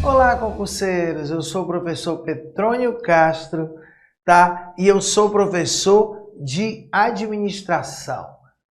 Olá, concurseiros! Eu sou o professor Petrônio Castro, tá? E eu sou professor de administração,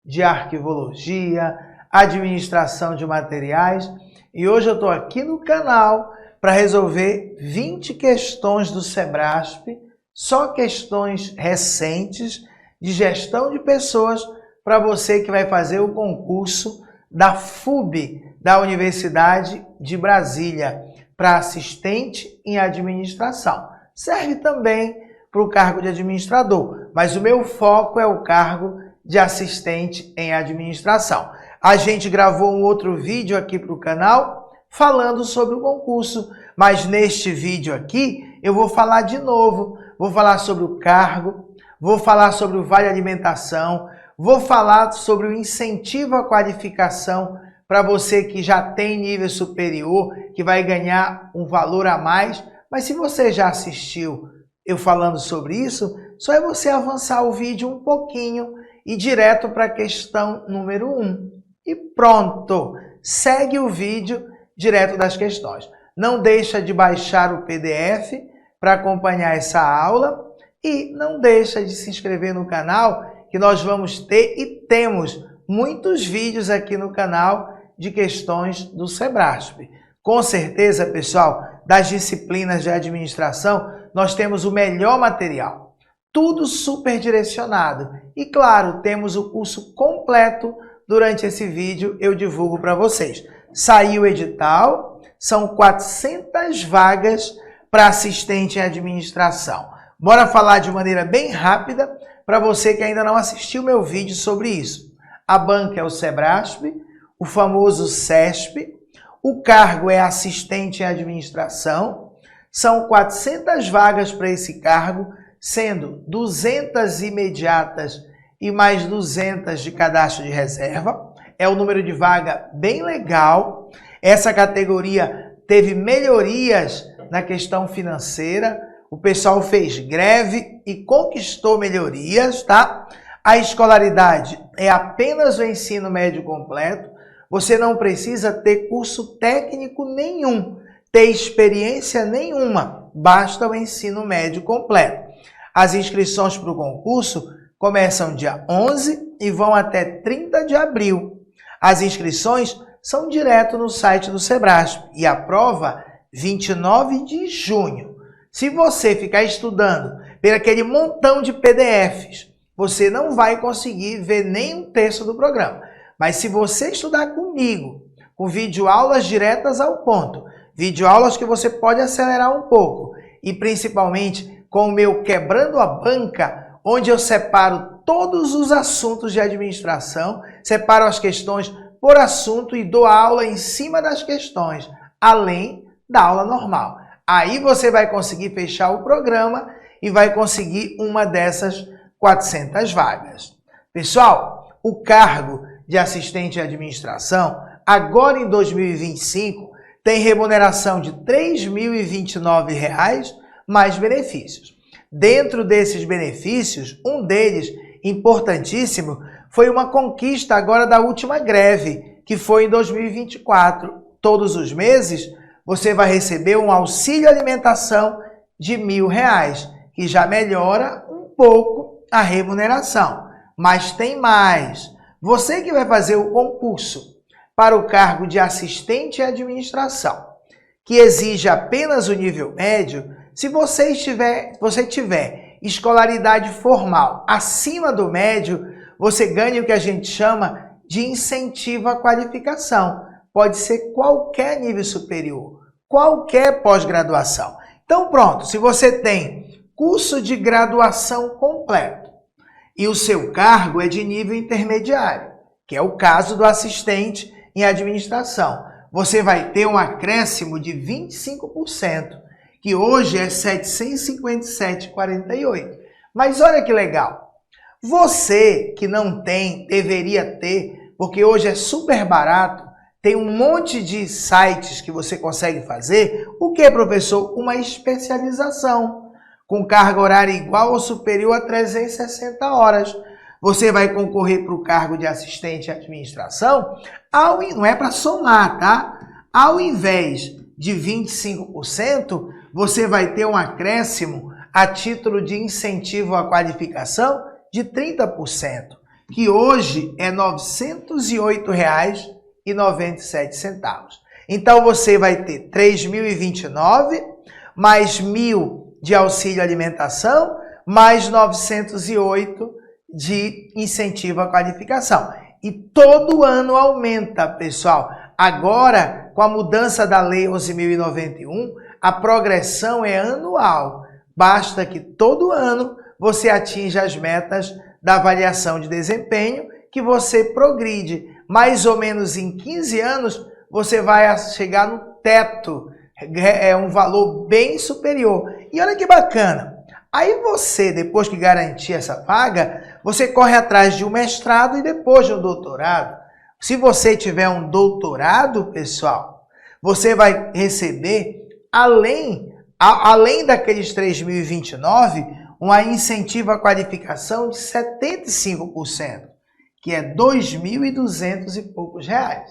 de arquivologia, administração de materiais. E hoje eu estou aqui no canal para resolver 20 questões do Sebrasp, só questões recentes de gestão de pessoas para você que vai fazer o concurso da FUB, da Universidade de Brasília, para assistente em administração. Serve também para o cargo de administrador, mas o meu foco é o cargo de assistente em administração. A gente gravou um outro vídeo aqui para o canal falando sobre o concurso, mas neste vídeo aqui eu vou falar de novo, vou falar sobre o cargo, vou falar sobre o Vale Alimentação, vou falar sobre o incentivo à qualificação para você que já tem nível superior, que vai ganhar um valor a mais. Mas se você já assistiu eu falando sobre isso, só é você avançar o vídeo um pouquinho e ir direto para a questão número 1. E pronto! Segue o vídeo direto das questões. Não deixa de baixar o PDF para acompanhar essa aula e não deixa de se inscrever no canal, que nós vamos ter e temos muitos vídeos aqui no canal de questões do Sebrasp. Com certeza, pessoal, das disciplinas de administração, nós temos o melhor material. Tudo super direcionado. E claro, temos o curso completo. Durante esse vídeo eu divulgo para vocês. Saiu o edital, são 400 vagas para assistente em administração. Bora falar de maneira bem rápida para você que ainda não assistiu meu vídeo sobre isso. A banca é o Sebrasp, o famoso CESP, o cargo é assistente em administração, são 400 vagas para esse cargo, sendo 200 imediatas e mais 200 de cadastro de reserva. É um número de vaga bem legal. Essa categoria teve melhorias na questão financeira, o pessoal fez greve e conquistou melhorias, tá? A escolaridade é apenas o ensino médio completo. Você não precisa ter curso técnico nenhum, ter experiência nenhuma, basta o ensino médio completo. As inscrições para o concurso começam dia 11 e vão até 30 de abril. As inscrições são direto no site do Sebrasp e a prova 29 de junho. Se você ficar estudando por aquele montão de PDFs, você não vai conseguir ver nem um terço do programa. Mas se você estudar comigo, com videoaulas diretas ao ponto, videoaulas que você pode acelerar um pouco, e principalmente com o meu Quebrando a Banca, onde eu separo todos os assuntos de administração, separo as questões por assunto e dou aula em cima das questões, além da aula normal. Aí você vai conseguir fechar o programa e vai conseguir uma dessas 400 vagas. Pessoal, o cargo de assistente de administração, agora em 2025, tem remuneração de R$ 3.029 mais benefícios. Dentro desses benefícios, um deles, importantíssimo, foi uma conquista agora da última greve, que foi em 2024. Todos os meses, você vai receber um auxílio alimentação de R$ 1.000, que já melhora um pouco a remuneração. Mas tem mais. Você que vai fazer o concurso para o cargo de assistente em administração, que exige apenas o nível médio, se você tiver escolaridade formal acima do médio, você ganha o que a gente chama de incentivo à qualificação. Pode ser qualquer nível superior, qualquer pós-graduação. Então pronto, se você tem curso de graduação completo, e o seu cargo é de nível intermediário, que é o caso do assistente em administração. Você vai ter um acréscimo de 25%, que hoje é R$ 757,48. Mas olha que legal. Você que não tem, deveria ter, porque hoje é super barato, tem um monte de sites que você consegue fazer. O que, professor? Uma especialização, com carga horária igual ou superior a 360 horas. Você vai concorrer para o cargo de assistente de administração, não é para somar, tá? Ao invés de 25%, você vai ter um acréscimo a título de incentivo à qualificação de 30%, que hoje é R$ 908,97. Então você vai ter 3.029 mais 1.000 de auxílio alimentação, mais 908 de incentivo à qualificação. E todo ano aumenta, pessoal. Agora, com a mudança da Lei 11.091, a progressão é anual. Basta que todo ano você atinja as metas da avaliação de desempenho, que você progride. Mais ou menos em 15 anos, você vai chegar no teto. É um valor bem superior. E olha que bacana. Aí você, depois que garantir essa vaga, você corre atrás de um mestrado e depois de um doutorado. Se você tiver um doutorado, pessoal, você vai receber, além daqueles 3.029, um incentivo à qualificação de 75%, que é 2.200 e poucos reais.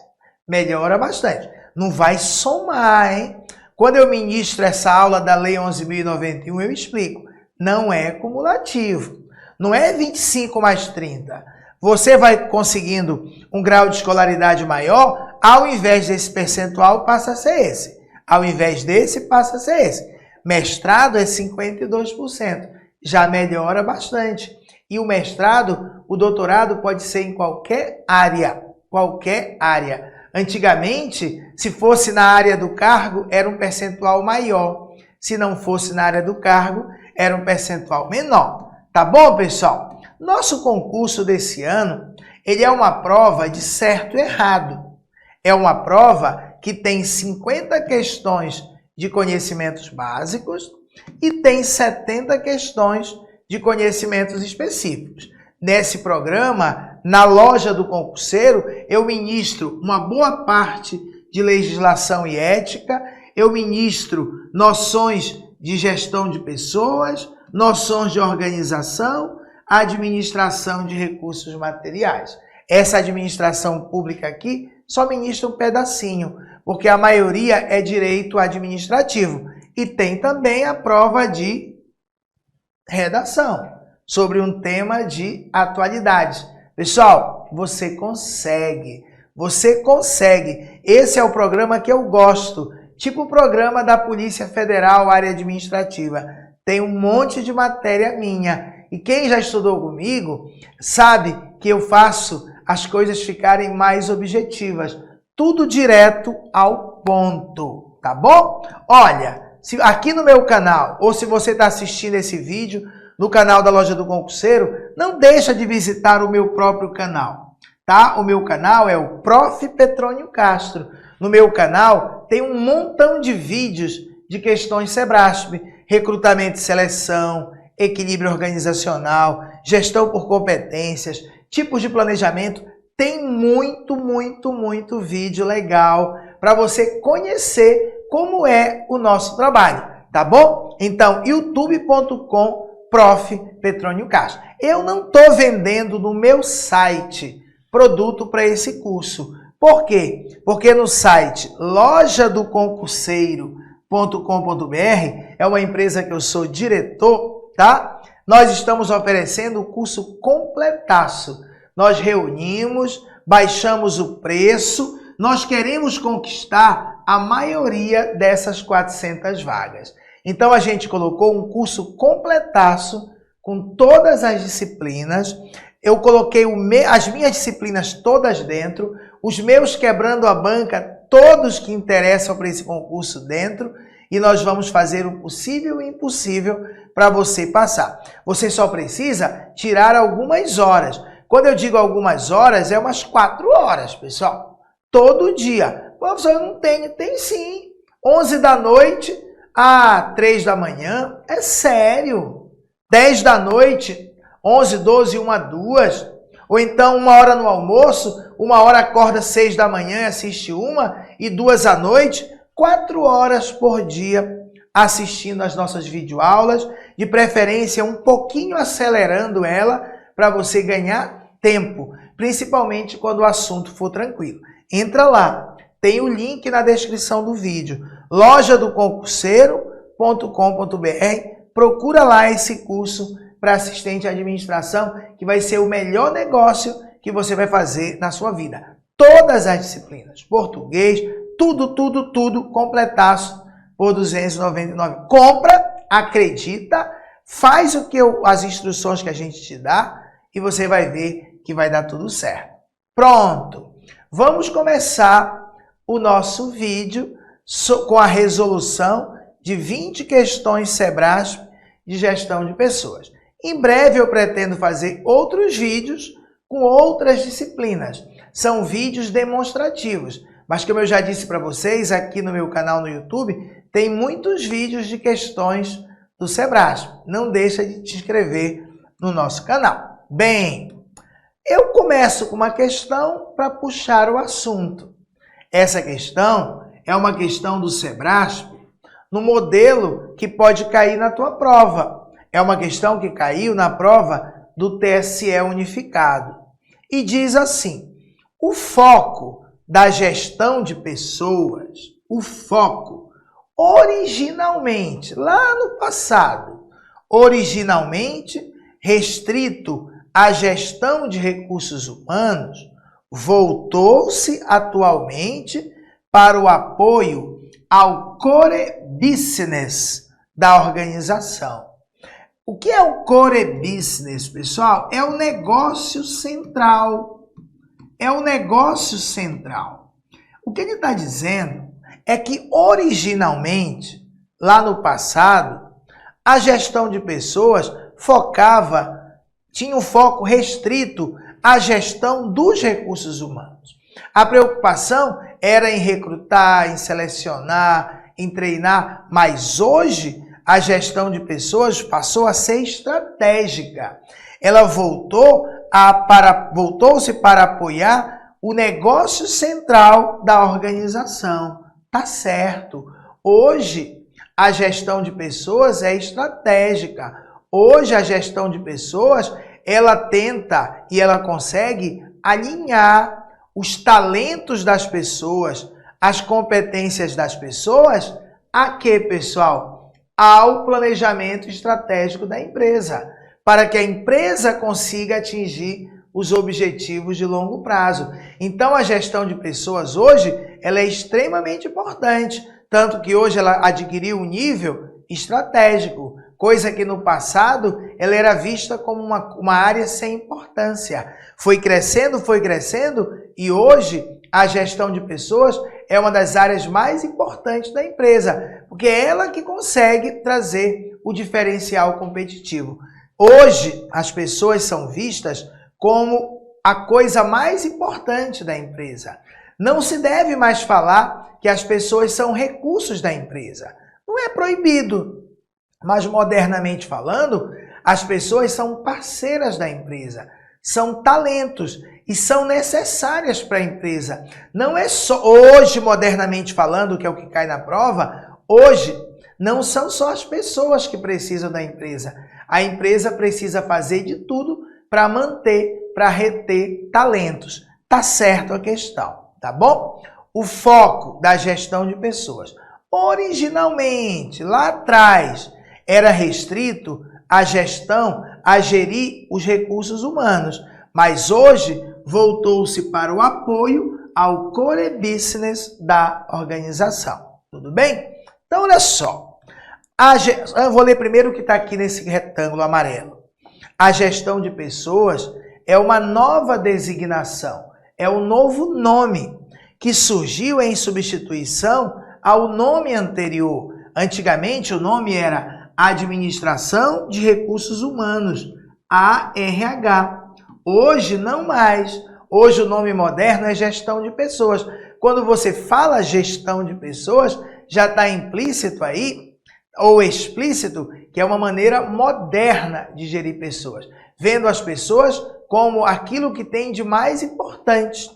Melhora bastante. Não vai somar, hein? Quando eu ministro essa aula da Lei 11.091, eu explico. Não é cumulativo. Não é 25 mais 30. Você vai conseguindo um grau de escolaridade maior, ao invés desse percentual, passa a ser esse. Ao invés desse, passa a ser esse. Mestrado é 52%. Já melhora bastante. E o mestrado, o doutorado pode ser em qualquer área. Qualquer área. Antigamente, se fosse na área do cargo, era um percentual maior. Se não fosse na área do cargo, era um percentual menor. Tá bom, pessoal? Nosso concurso desse ano, ele é uma prova de certo e errado. É uma prova que tem 50 questões de conhecimentos básicos e tem 70 questões de conhecimentos específicos. Nesse programa, na loja do concurseiro, eu ministro uma boa parte de legislação e ética, eu ministro noções de gestão de pessoas, noções de organização, administração de recursos materiais. Essa administração pública aqui só ministra um pedacinho, porque a maioria é direito administrativo. E tem também a prova de redação, sobre um tema de atualidades. Pessoal, você consegue. Você consegue. Esse é o programa que eu gosto. Tipo o programa da Polícia Federal, área administrativa. Tem um monte de matéria minha. E quem já estudou comigo sabe que eu faço as coisas ficarem mais objetivas. Tudo direto ao ponto, tá bom? Olha, aqui no meu canal, ou se você está assistindo esse vídeo no canal da Loja do Concurseiro, não deixa de visitar o meu próprio canal, tá? O meu canal é o Prof. Petrônio Castro. No meu canal tem um montão de vídeos de questões Sebrasp, recrutamento e seleção, equilíbrio organizacional, gestão por competências, tipos de planejamento. Tem muito vídeo legal para você conhecer como é o nosso trabalho, tá bom? Então, youtube.com/Prof. Petrônio Castro. Eu não estou vendendo no meu site produto para esse curso. Por quê? Porque no site lojadoconcurseiro.com.br, é uma empresa que eu sou diretor, tá? Nós estamos oferecendo o curso completaço. Nós reunimos, baixamos o preço, nós queremos conquistar a maioria dessas 400 vagas. Então a gente colocou um curso completaço com todas as disciplinas. Eu coloquei as minhas disciplinas todas dentro, os meus quebrando a banca, todos que interessam para esse concurso dentro, e nós vamos fazer o possível e o impossível para você passar. Você só precisa tirar algumas horas. Quando eu digo algumas horas, é umas 4 horas, pessoal. Todo dia. Professor, eu não tenho. Tem sim. 11 da noite a 3 da manhã. É sério. 10 da noite, 11, 12, 1, 2. Ou então 1 hora no almoço, 1 hora acorda 6 da manhã e assiste 1, e 2 à noite. 4 horas por dia assistindo as nossas videoaulas, de preferência um pouquinho acelerando ela para você ganhar tempo, principalmente quando o assunto for tranquilo. Entra lá, tem o link na descrição do vídeo. lojadoconcurseiro.com.br. Procura lá esse curso para assistente de administração, que vai ser o melhor negócio que você vai fazer na sua vida. Todas as disciplinas, português, tudo, completaço por R$ 299. Compra, acredita, faz as instruções que a gente te dá e você vai ver que vai dar tudo certo. Pronto! Vamos começar o nosso vídeo com a resolução de 20 questões Sebrasp de gestão de pessoas. Em breve eu pretendo fazer outros vídeos com outras disciplinas. São vídeos demonstrativos, mas como eu já disse para vocês, aqui no meu canal no YouTube, tem muitos vídeos de questões do Sebrasp. Não deixa de te inscrever no nosso canal. Bem, eu começo com uma questão para puxar o assunto. Essa questão é uma questão do Sebrasp no modelo que pode cair na tua prova. É uma questão que caiu na prova do TSE unificado. E diz assim: o foco da gestão de pessoas, o foco, originalmente, lá no passado, originalmente restrito à gestão de recursos humanos, voltou-se atualmente para o apoio ao core business da organização. O que é o core business, pessoal? É o negócio central. É o negócio central. O que ele está dizendo é que, originalmente, lá no passado, a gestão de pessoas tinha um foco restrito à gestão dos recursos humanos. A preocupação era em recrutar, em selecionar, em treinar, mas hoje a gestão de pessoas passou a ser estratégica. Ela voltou-se para apoiar o negócio central da organização. Tá certo. Hoje, a gestão de pessoas é estratégica. Hoje, a gestão de pessoas, ela tenta e ela consegue alinhar os talentos das pessoas, as competências das pessoas, a quê, pessoal? Ao planejamento estratégico da empresa, para que a empresa consiga atingir os objetivos de longo prazo. Então, a gestão de pessoas hoje, ela é extremamente importante, tanto que hoje ela adquiriu um nível estratégico, coisa que no passado ela era vista como uma área sem importância. Foi crescendo e hoje a gestão de pessoas é uma das áreas mais importantes da empresa, porque é ela que consegue trazer o diferencial competitivo. Hoje, as pessoas são vistas como a coisa mais importante da empresa. Não se deve mais falar que as pessoas são recursos da empresa. Não é proibido, mas modernamente falando, as pessoas são parceiras da empresa, são talentos e são necessárias para a empresa. Não é só hoje, modernamente falando, que é o que cai na prova, hoje não são só as pessoas que precisam da empresa. A empresa precisa fazer de tudo para manter, para reter talentos. Tá certo a questão, tá bom? O foco da gestão de pessoas. Originalmente, lá atrás, era restrito à gestão, a gerir os recursos humanos, mas hoje voltou-se para o apoio ao core business da organização. Tudo bem? Então, olha só. Eu vou ler primeiro o que está aqui nesse retângulo amarelo. A gestão de pessoas é uma nova designação, é um novo nome que surgiu em substituição ao nome anterior. Antigamente, o nome era Administração de Recursos Humanos, ARH. Hoje, não mais. Hoje, o nome moderno é Gestão de Pessoas. Quando você fala gestão de pessoas, já está implícito aí, ou explícito, que é uma maneira moderna de gerir pessoas, vendo as pessoas como aquilo que tem de mais importante.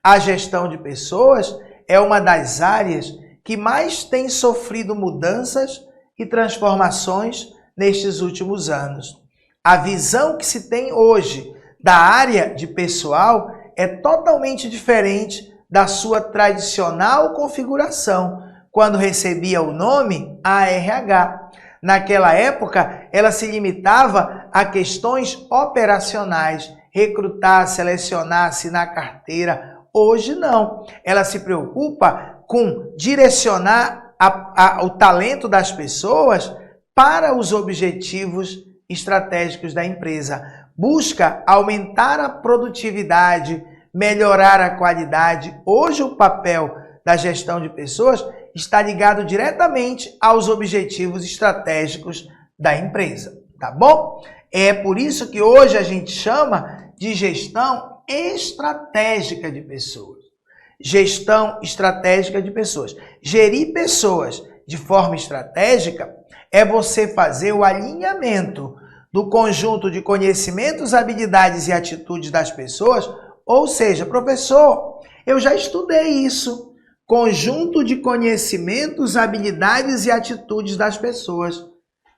A gestão de pessoas é uma das áreas que mais tem sofrido mudanças e transformações nestes últimos anos. A visão que se tem hoje da área de pessoal é totalmente diferente da sua tradicional configuração, quando recebia o nome ARH. Naquela época, ela se limitava a questões operacionais, recrutar, selecionar, assinar carteira. Hoje não. Ela se preocupa com direcionar o talento das pessoas para os objetivos estratégicos da empresa. Busca aumentar a produtividade, melhorar a qualidade. Hoje o papel da gestão de pessoas está ligado diretamente aos objetivos estratégicos da empresa, tá bom? É por isso que hoje a gente chama de gestão estratégica de pessoas. Gestão estratégica de pessoas. Gerir pessoas de forma estratégica é você fazer o alinhamento do conjunto de conhecimentos, habilidades e atitudes das pessoas. Ou seja, professor, eu já estudei isso. Conjunto de conhecimentos, habilidades e atitudes das pessoas.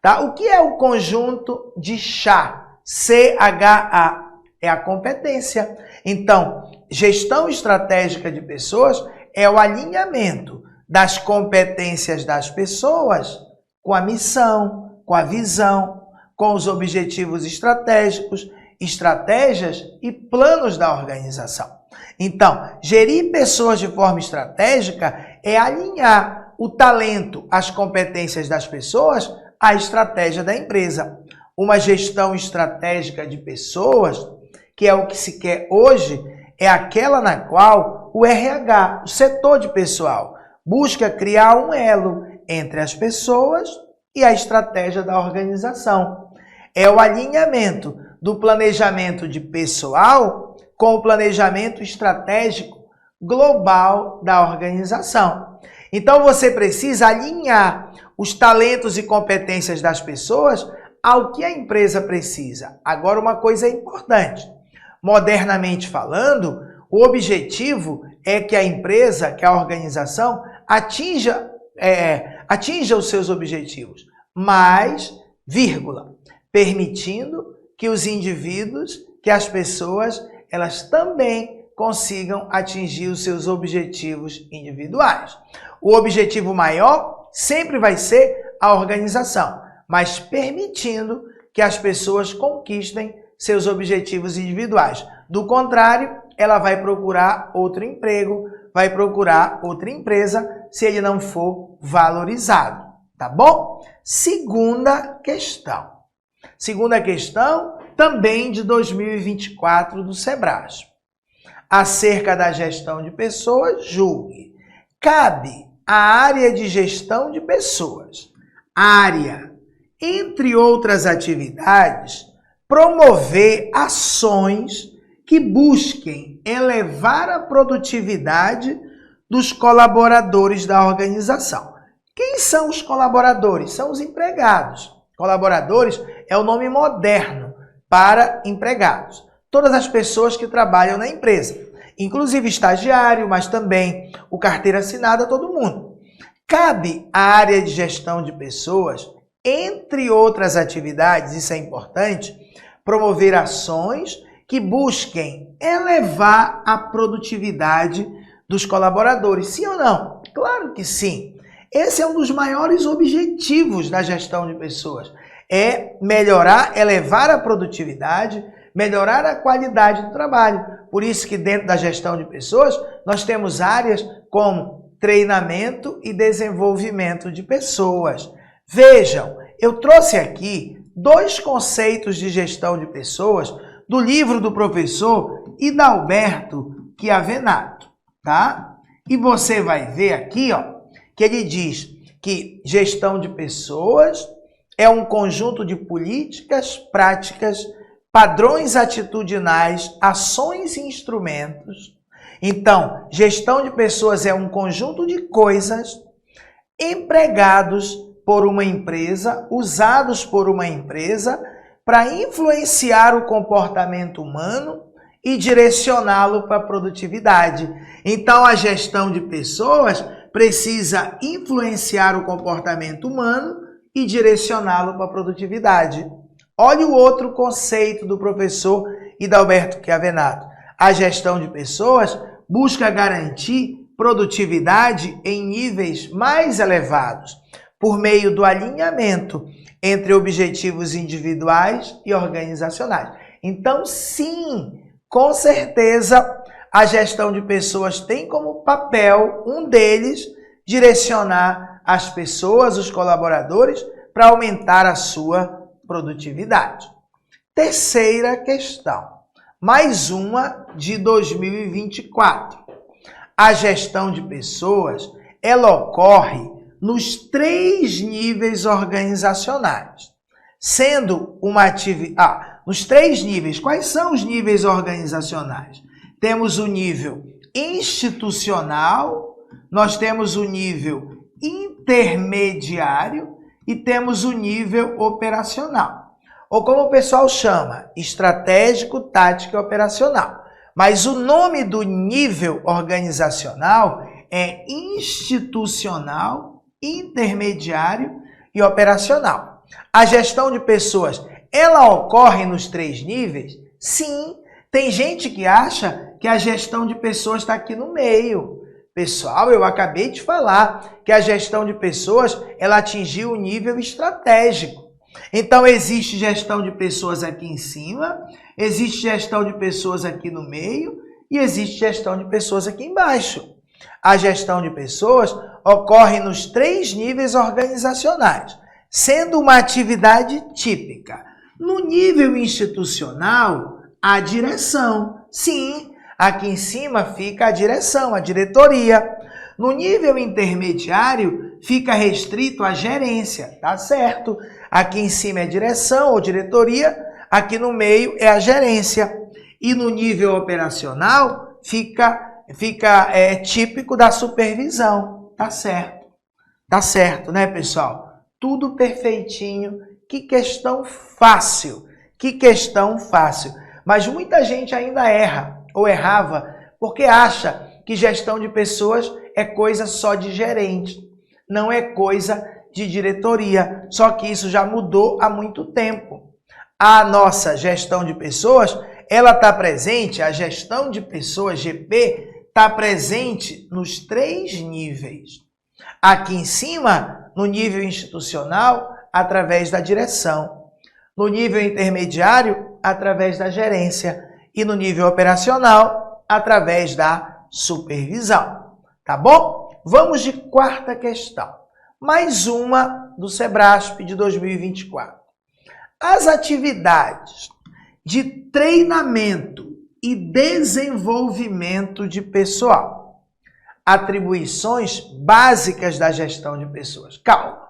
Tá? O que é o conjunto de CHA? C-H-A. É a competência. Então, gestão estratégica de pessoas é o alinhamento das competências das pessoas com a missão, com a visão, com os objetivos estratégicos, estratégias e planos da organização. Então, gerir pessoas de forma estratégica é alinhar o talento, as competências das pessoas à estratégia da empresa. Uma gestão estratégica de pessoas, que é o que se quer hoje, é aquela na qual o RH, o setor de pessoal, busca criar um elo entre as pessoas e a estratégia da organização. É o alinhamento do planejamento de pessoal com o planejamento estratégico global da organização. Então você precisa alinhar os talentos e competências das pessoas ao que a empresa precisa. Agora, uma coisa é importante. Modernamente falando, o objetivo é que a empresa, que a organização, atinja os seus objetivos, mas, vírgula, permitindo que os indivíduos, que as pessoas, elas também consigam atingir os seus objetivos individuais. O objetivo maior sempre vai ser a organização, mas permitindo que as pessoas conquistem seus objetivos individuais. Do contrário, ela vai procurar outro emprego, vai procurar outra empresa se ele não for valorizado, tá bom? Segunda questão. Segunda questão, também de 2024 do Sebrasp. Acerca da gestão de pessoas, julgue. Cabe à área de gestão de pessoas, área, entre outras atividades, promover ações que busquem elevar a produtividade dos colaboradores da organização. Quem são os colaboradores? São os empregados. Colaboradores é o nome moderno para empregados. Todas as pessoas que trabalham na empresa, inclusive estagiário, mas também o carteira assinada, todo mundo. Cabe à área de gestão de pessoas, entre outras atividades, isso é importante, promover ações que busquem elevar a produtividade dos colaboradores. Sim ou não? Claro que sim. Esse é um dos maiores objetivos da gestão de pessoas. É melhorar, elevar a produtividade, melhorar a qualidade do trabalho. Por isso que dentro da gestão de pessoas, nós temos áreas como treinamento e desenvolvimento de pessoas. Vejam, eu trouxe aqui 2 conceitos de gestão de pessoas do livro do professor Hidalberto Chiavenato, tá? E você vai ver aqui, ó, que ele diz que gestão de pessoas é um conjunto de políticas, práticas, padrões atitudinais, ações e instrumentos. Então, gestão de pessoas é um conjunto de coisas empregados por uma empresa, usados por uma empresa para influenciar o comportamento humano e direcioná-lo para a produtividade. Então, a gestão de pessoas precisa influenciar o comportamento humano e direcioná-lo para a produtividade. Olha o outro conceito do professor Hidalberto Chiavenato. A gestão de pessoas busca garantir produtividade em níveis mais elevados, por meio do alinhamento entre objetivos individuais e organizacionais. Então, sim, com certeza, a gestão de pessoas tem como papel, um deles, direcionar as pessoas, os colaboradores, para aumentar a sua produtividade. Terceira questão, mais uma de 2024. A gestão de pessoas, ela ocorre nos 3 níveis organizacionais, sendo uma atividade... nos 3 níveis, quais são os níveis organizacionais? Temos o nível institucional, nós temos o nível intermediário e temos o nível operacional. Ou como o pessoal chama, estratégico, tático e operacional. Mas o nome do nível organizacional é institucional, intermediário e operacional. A gestão de pessoas, ela ocorre nos 3 níveis? Sim. Tem gente que acha que a gestão de pessoas está aqui no meio. Pessoal, eu acabei de falar que a gestão de pessoas, ela atingiu o nível estratégico. Então, existe gestão de pessoas aqui em cima, existe gestão de pessoas aqui no meio e existe gestão de pessoas aqui embaixo. A gestão de pessoas ocorre nos 3 níveis organizacionais, sendo uma atividade típica. No nível institucional, a direção. Sim, aqui em cima fica a direção, a diretoria. No nível intermediário, fica restrito à gerência, tá certo? Aqui em cima é direção ou diretoria, aqui no meio é a gerência. E no nível operacional, fica típico da supervisão, tá certo? Tá certo, né, pessoal? Tudo perfeitinho. Que questão fácil, que questão fácil. Mas muita gente ainda erra ou errava porque acha que gestão de pessoas é coisa só de gerente, não é coisa de diretoria. Só que isso já mudou há muito tempo. A nossa gestão de pessoas, ela está presente, a gestão de pessoas, GP, está presente nos 3 níveis. Aqui em cima, no nível institucional, através da direção. No nível intermediário, através da gerência. E no nível operacional, através da supervisão. Tá bom? Vamos de 4ª questão. Mais uma do Sebrasp de 2024. As atividades de treinamento e desenvolvimento de pessoal. Atribuições básicas da gestão de pessoas. Calma.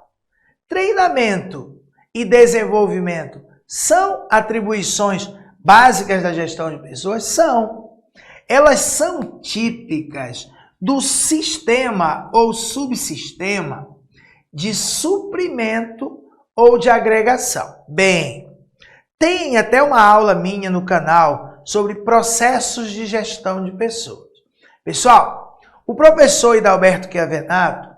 Treinamento e desenvolvimento são atribuições básicas da gestão de pessoas? São. Elas são típicas do sistema ou subsistema de suprimento ou de agregação. Bem, tem até uma aula minha no canal sobre processos de gestão de pessoas. Pessoal, o professor Hidalberto Chiavenato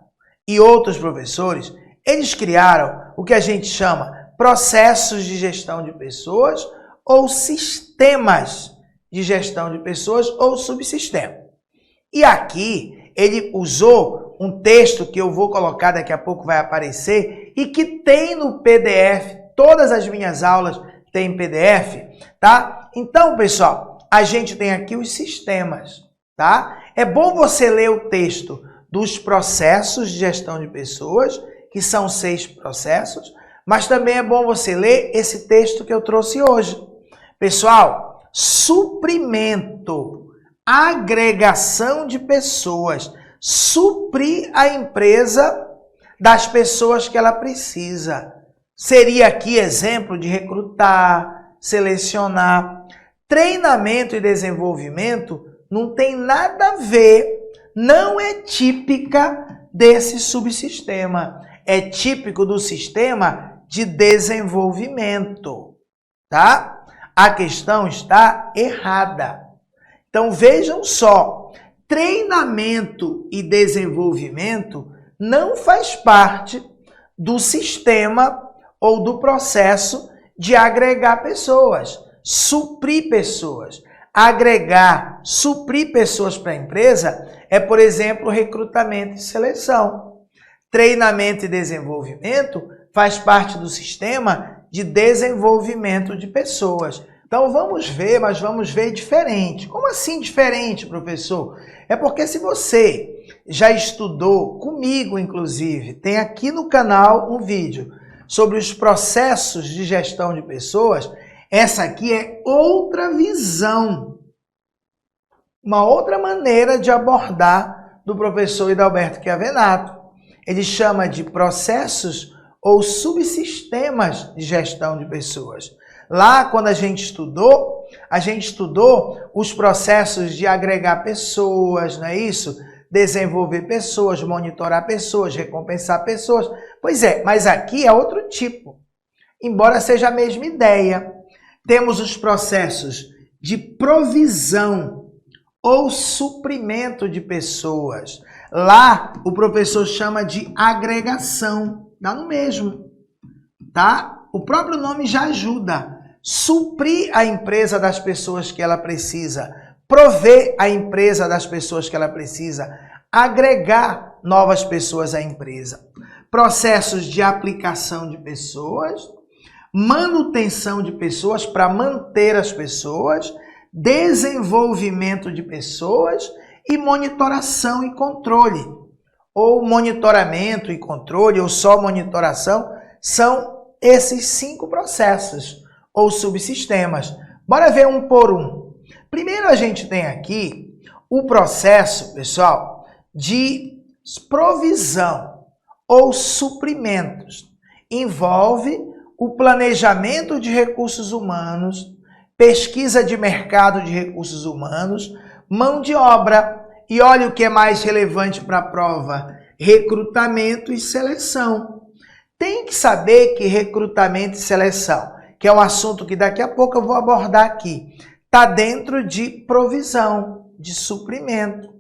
e outros professores, eles criaram o que a gente chama processos de gestão de pessoas ou sistemas de gestão de pessoas ou subsistema. E aqui ele usou um texto que eu vou colocar, daqui a pouco vai aparecer, e que tem no PDF, todas as minhas aulas têm PDF, tá? Então, pessoal, a gente tem aqui os sistemas, tá? É bom você ler o texto dos processos de gestão de pessoas, que são 6 processos, mas também é bom você ler esse texto que eu trouxe hoje. Pessoal, suprimento, agregação de pessoas, suprir a empresa das pessoas que ela precisa. Seria aqui exemplo de recrutar, selecionar. Treinamento e desenvolvimento não tem nada a ver, não é típica desse subsistema. É típico do sistema de desenvolvimento, tá? A questão está errada. Então vejam só, treinamento e desenvolvimento não faz parte do sistema ou do processo de agregar pessoas, suprir pessoas. agregar, suprir pessoas para a empresa é, por exemplo, recrutamento e seleção. Treinamento e desenvolvimento faz parte do sistema de desenvolvimento de pessoas. Então vamos ver, mas vamos ver diferente. Como assim diferente, professor? É porque se você já estudou comigo, inclusive, tem aqui no canal um vídeo sobre os processos de gestão de pessoas, essa aqui é outra visão, uma outra maneira de abordar do professor Hidalberto Chiavenato. Ele chama de processos ou subsistemas de gestão de pessoas. Lá, quando a gente estudou os processos de agregar pessoas, não é isso? Desenvolver pessoas, monitorar pessoas, recompensar pessoas. Pois é, mas aqui é outro tipo. Embora seja a mesma ideia. Temos os processos de provisão ou suprimento de pessoas. Lá, o professor chama de agregação. Dá no mesmo, tá? O próprio nome já ajuda. Suprir a empresa das pessoas que ela precisa. Prover a empresa das pessoas que ela precisa. Agregar novas pessoas à empresa. Processos de aplicação de pessoas. Manutenção de pessoas para manter as pessoas. Desenvolvimento de pessoas. E monitoração e controle. Ou monitoramento e controle, ou só monitoração, são esses 5 processos, ou subsistemas. Bora ver um por um. Primeiro a gente tem aqui o processo, pessoal, de provisão ou suprimentos. Envolve o planejamento de recursos humanos, pesquisa de mercado de recursos humanos, mão de obra. E olha o que é mais relevante para a prova: recrutamento e seleção. Tem que saber que recrutamento e seleção, que é um assunto que daqui a pouco eu vou abordar aqui, está dentro de provisão, de suprimento.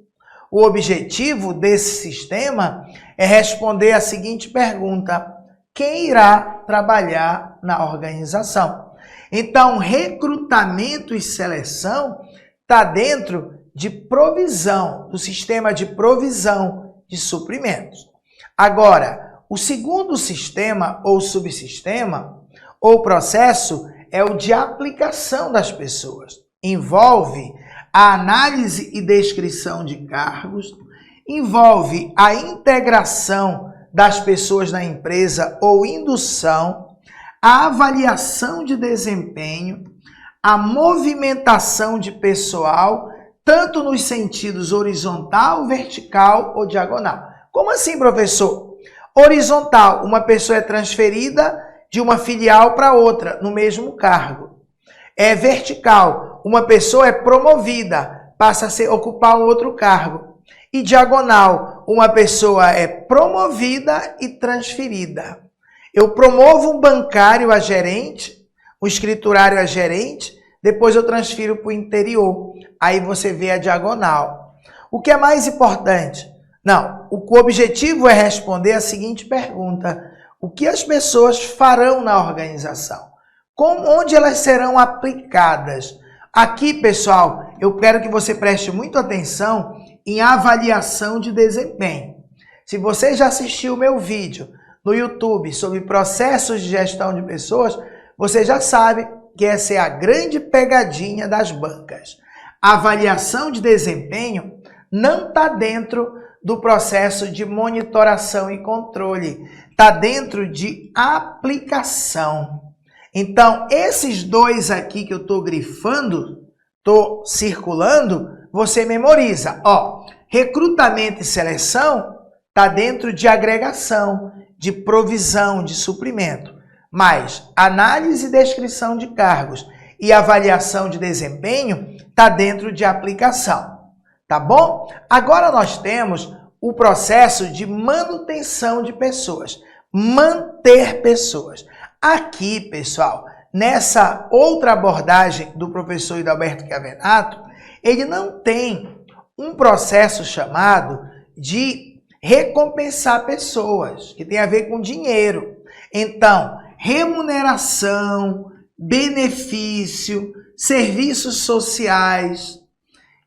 O objetivo desse sistema é responder a seguinte pergunta: quem irá trabalhar na organização? Então, recrutamento e seleção está dentro de provisão, do sistema de provisão de suprimentos. Agora, o segundo sistema ou subsistema ou processo é o de aplicação das pessoas. Envolve a análise e descrição de cargos, envolve a integração das pessoas na empresa ou indução, a avaliação de desempenho, a movimentação de pessoal, tanto nos sentidos horizontal, vertical ou diagonal. Como assim, professor? Horizontal, uma pessoa é transferida de uma filial para outra, no mesmo cargo. É vertical, uma pessoa é promovida, passa a ocupar um outro cargo. E diagonal, uma pessoa é promovida e transferida. Eu promovo um bancário a gerente, um escriturário a gerente, depois eu transfiro para o interior. Aí você vê a diagonal. O que é mais importante? Não, o objetivo é responder a seguinte pergunta: o que as pessoas farão na organização? Onde elas serão aplicadas? Aqui, pessoal, eu quero que você preste muita atenção em avaliação de desempenho. Se você já assistiu o meu vídeo no YouTube sobre processos de gestão de pessoas, você já sabe que essa é a grande pegadinha das bancas. A avaliação de desempenho não está dentro do processo de monitoração e controle, está dentro de aplicação. Então, esses dois aqui que eu estou grifando, estou circulando, você memoriza. Ó, recrutamento e seleção está dentro de agregação, de provisão, de suprimento. Mas análise e descrição de cargos e avaliação de desempenho está dentro de aplicação. Tá bom? Agora nós temos o processo de manutenção de pessoas. Manter pessoas. Aqui, pessoal, nessa outra abordagem do professor Hidalberto Chiavenato, ele não tem um processo chamado de recompensar pessoas, que tem a ver com dinheiro. Então, remuneração, benefício, serviços sociais,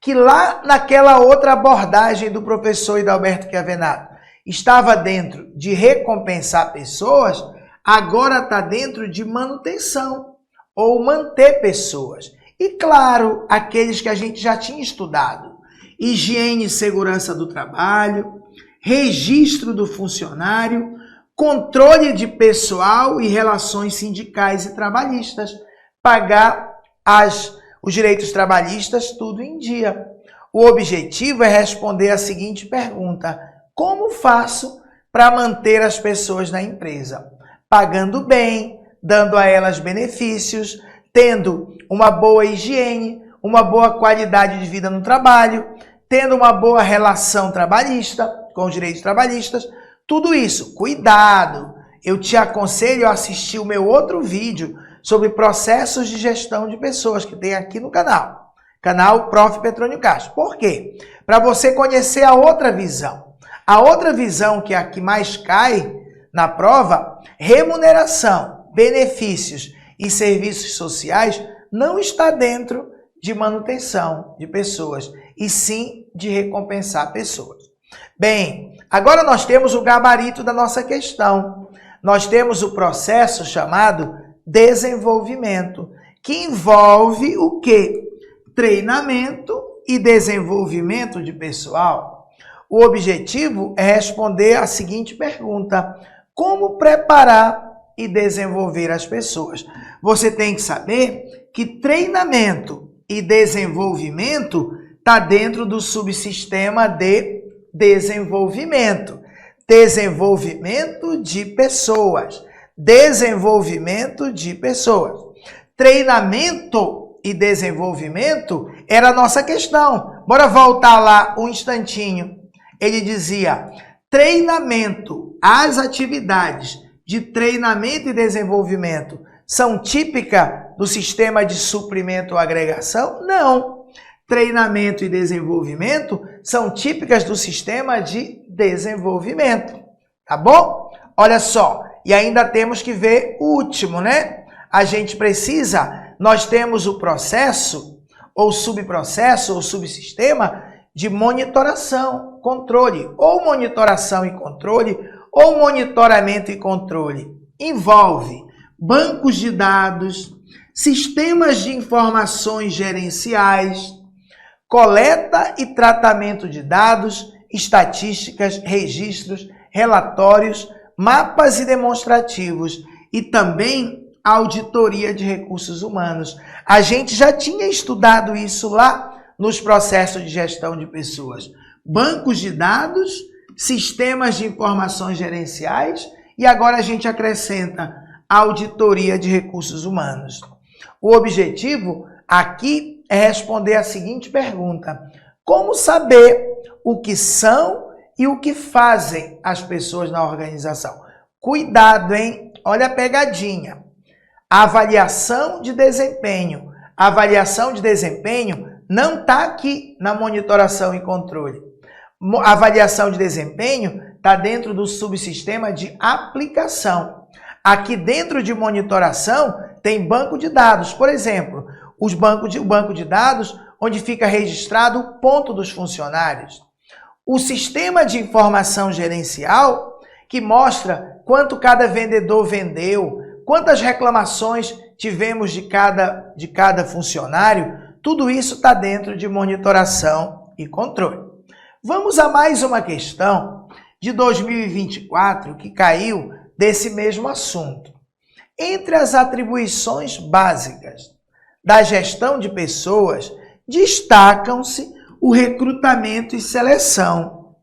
que lá naquela outra abordagem do professor Hidalberto Chiavenato estava dentro de recompensar pessoas, agora está dentro de manutenção ou manter pessoas. E claro, aqueles que a gente já tinha estudado: higiene e segurança do trabalho, registro do funcionário, controle de pessoal e relações sindicais e trabalhistas, pagar os direitos trabalhistas tudo em dia. O objetivo é responder a seguinte pergunta: como faço para manter as pessoas na empresa? Pagando bem, dando a elas benefícios, tendo uma boa higiene, uma boa qualidade de vida no trabalho, tendo uma boa relação trabalhista, com os direitos trabalhistas, tudo isso. Cuidado! Eu te aconselho a assistir o meu outro vídeo sobre processos de gestão de pessoas, que tem aqui no canal Prof. Petrônio Castro. Por quê? Para você conhecer a outra visão. A outra visão, que é a que mais cai na prova: remuneração, benefícios e serviços sociais, não está dentro de manutenção de pessoas, e sim de recompensar pessoas. Bem, agora nós temos o gabarito da nossa questão. Nós temos o processo chamado desenvolvimento, que envolve o quê? Treinamento e desenvolvimento de pessoal. O objetivo é responder a seguinte pergunta: como preparar e desenvolver as pessoas? Você tem que saber que treinamento e desenvolvimento está dentro do subsistema de desenvolvimento. Desenvolvimento de pessoas. Desenvolvimento de pessoas. Treinamento e desenvolvimento era a nossa questão. Bora voltar lá um instantinho. Ele dizia: treinamento, as atividades de treinamento e desenvolvimento são típicas do sistema de suprimento ou agregação? Não. Treinamento e desenvolvimento são típicas do sistema de desenvolvimento. Tá bom? Olha só. E ainda temos que ver o último, né? Nós temos o processo, ou subprocesso, ou subsistema de monitoração, controle, ou monitoração e controle, ou monitoramento e controle. Envolve bancos de dados, sistemas de informações gerenciais, coleta e tratamento de dados, estatísticas, registros, relatórios, mapas e demonstrativos, e também auditoria de recursos humanos. A gente já tinha estudado isso lá nos processos de gestão de pessoas. Bancos de dados, sistemas de informações gerenciais, e agora a gente acrescenta auditoria de recursos humanos. O objetivo aqui é responder a seguinte pergunta: como saber o que são e o que fazem as pessoas na organização? Cuidado, hein? Olha a pegadinha. Avaliação de desempenho. A avaliação de desempenho não está aqui na monitoração e controle. A avaliação de desempenho está dentro do subsistema de aplicação. Aqui dentro de monitoração tem banco de dados. Por exemplo, o banco de dados onde fica registrado o ponto dos funcionários. O sistema de informação gerencial, que mostra quanto cada vendedor vendeu, quantas reclamações tivemos de cada funcionário, tudo isso está dentro de monitoração e controle. Vamos a mais uma questão de 2024 que caiu desse mesmo assunto. Entre as atribuições básicas da gestão de pessoas, destacam-se o recrutamento e seleção,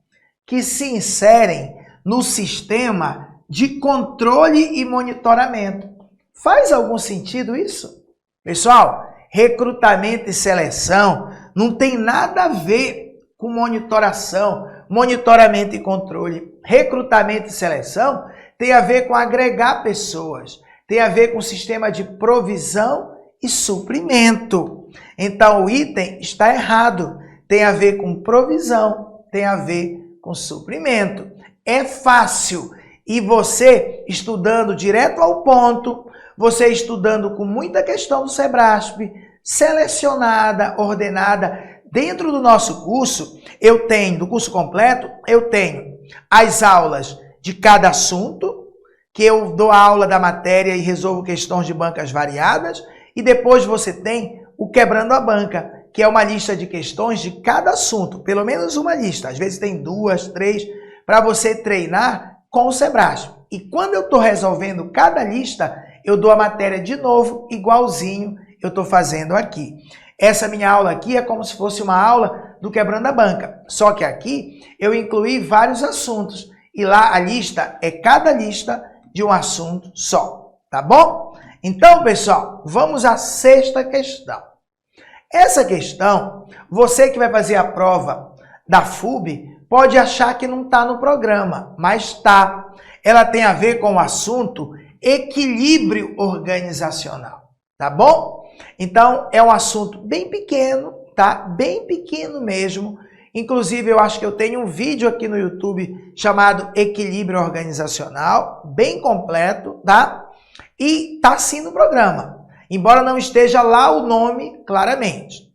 que se inserem no sistema de controle e monitoramento. Faz algum sentido isso? Pessoal, recrutamento e seleção não tem nada a ver com monitoração, monitoramento e controle. Recrutamento e seleção tem a ver com agregar pessoas, tem a ver com o sistema de provisão e suprimento. Então o item está errado. Tem a ver com provisão, tem a ver com suprimento. É fácil. E você estudando direto ao ponto, você estudando com muita questão do Sebrasp, selecionada, ordenada. Dentro do nosso curso, eu tenho, do curso completo, eu tenho as aulas de cada assunto, que eu dou a aula da matéria e resolvo questões de bancas variadas, e depois você tem o Quebrando a Banca, que é uma lista de questões de cada assunto, pelo menos uma lista, às vezes tem 2, 3, para você treinar com o Sebrasp. E quando eu estou resolvendo cada lista, eu dou a matéria de novo, igualzinho eu estou fazendo aqui. Essa minha aula aqui é como se fosse uma aula do Quebrando a Banca, só que aqui eu incluí vários assuntos, e lá a lista é cada lista de um assunto só, tá bom? Então, pessoal, vamos à sexta questão. Essa questão, você que vai fazer a prova da FUB, pode achar que não está no programa, mas está. Ela tem a ver com o assunto equilíbrio organizacional, tá bom? Então, é um assunto bem pequeno, tá? Bem pequeno mesmo. Inclusive, eu acho que eu tenho um vídeo aqui no YouTube chamado Equilíbrio Organizacional, bem completo, tá? E tá sim no programa, embora não esteja lá o nome claramente.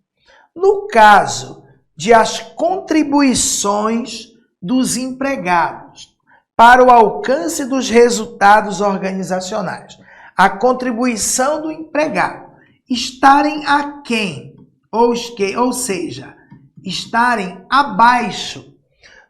No caso de as contribuições dos empregados para o alcance dos resultados organizacionais, a contribuição do empregado estarem aquém, ou seja, estarem abaixo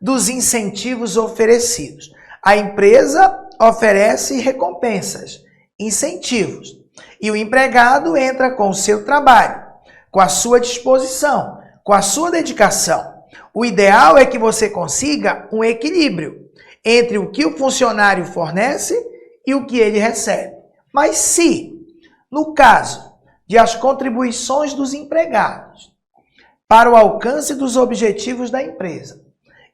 dos incentivos oferecidos. A empresa oferece recompensas, incentivos, e o empregado entra com o seu trabalho, com a sua disposição, com a sua dedicação. O ideal é que você consiga um equilíbrio entre o que o funcionário fornece e o que ele recebe. Mas se, no caso de as contribuições dos empregados para o alcance dos objetivos da empresa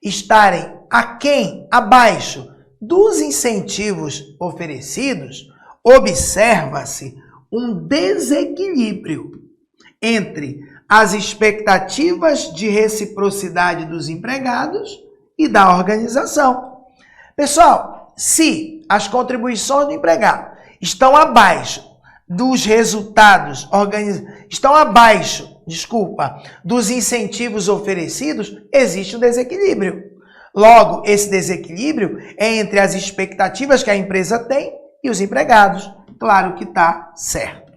estarem aquém, abaixo dos incentivos oferecidos, observa-se um desequilíbrio entre as expectativas de reciprocidade dos empregados e da organização. Pessoal, se as contribuições do empregado estão abaixo dos resultados, dos incentivos oferecidos, existe um desequilíbrio. Logo, esse desequilíbrio é entre as expectativas que a empresa tem e os empregados. Claro que está certo.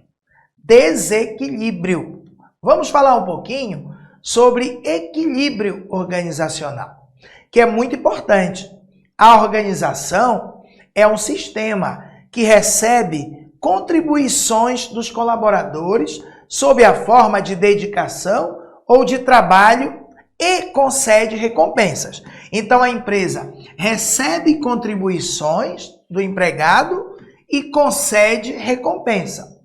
Desequilíbrio. Vamos falar um pouquinho sobre equilíbrio organizacional, que é muito importante. A organização é um sistema que recebe contribuições dos colaboradores sob a forma de dedicação ou de trabalho e concede recompensas. Então, a empresa recebe contribuições do empregado e concede recompensa.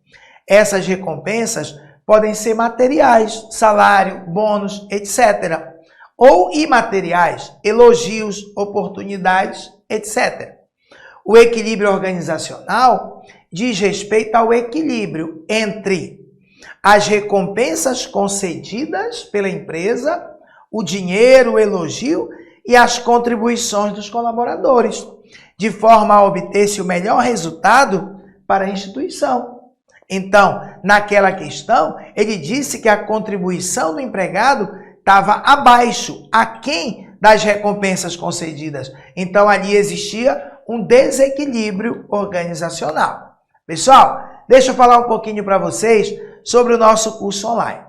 Essas recompensas podem ser materiais, salário, bônus, etc. Ou imateriais, elogios, oportunidades, etc. O equilíbrio organizacional diz respeito ao equilíbrio entre as recompensas concedidas pela empresa, o dinheiro, o elogio e as contribuições dos colaboradores, de forma a obter-se o melhor resultado para a instituição. Então, naquela questão, ele disse que a contribuição do empregado estava abaixo, aquém das recompensas concedidas. Então, ali existia um desequilíbrio organizacional. Pessoal, deixa eu falar um pouquinho para vocês sobre o nosso curso online.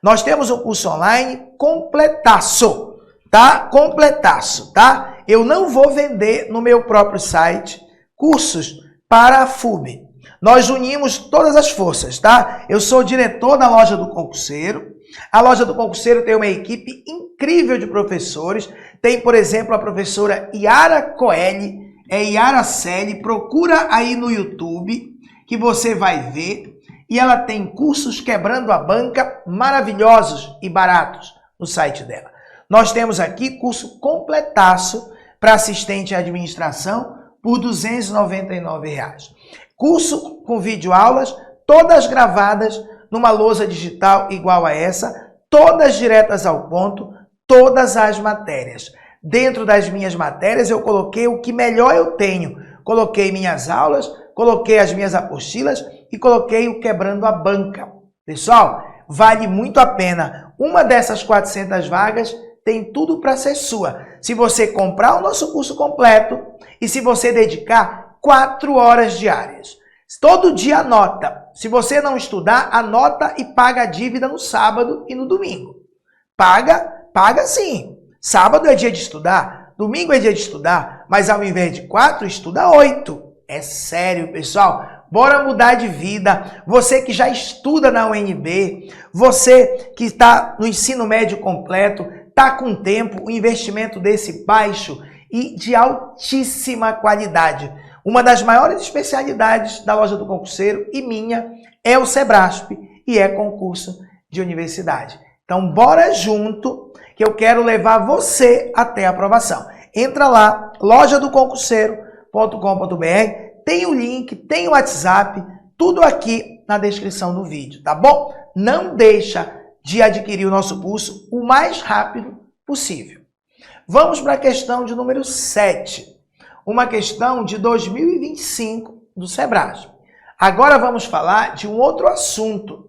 Nós temos um curso online completaço, tá? Completaço, tá? Eu não vou vender no meu próprio site cursos para a FUB. Nós unimos todas as forças, tá? Eu sou o diretor da Loja do Concurseiro. A Loja do Concurseiro tem uma equipe incrível de professores. Tem, por exemplo, a professora Yara Coelho, Yara Celi, procura aí no YouTube que você vai ver. E ela tem cursos Quebrando a Banca maravilhosos e baratos no site dela. Nós temos aqui curso completaço para assistente de administração por R$ 299. Curso com videoaulas, todas gravadas numa lousa digital igual a essa, todas diretas ao ponto, todas as matérias. Dentro das minhas matérias eu coloquei o que melhor eu tenho. Coloquei minhas aulas, coloquei as minhas apostilas e coloquei o Quebrando a Banca. Pessoal, vale muito a pena. Uma dessas 400 vagas tem tudo para ser sua. Se você comprar o nosso curso completo e se você dedicar 4 horas diárias. Todo dia anota. Se você não estudar, anota e paga a dívida no sábado e no domingo. Paga sim. Sábado é dia de estudar, domingo é dia de estudar, mas ao invés de 4, estuda 8. É sério, pessoal. Bora mudar de vida. Você que já estuda na UNB, você que está no ensino médio completo, está com tempo, o investimento desse baixo e de altíssima qualidade. Uma das maiores especialidades da Loja do Concurseiro e minha é o Sebrasp e é concurso de universidade. Então, bora junto que eu quero levar você até a aprovação. Entra lá, lojadoconcurseiro.com.br, tem o link, tem o WhatsApp, tudo aqui na descrição do vídeo, tá bom? Não deixa de adquirir o nosso curso o mais rápido possível. Vamos para a questão de número 7, uma questão de 2025 do Sebrasp. Agora vamos falar de um outro assunto,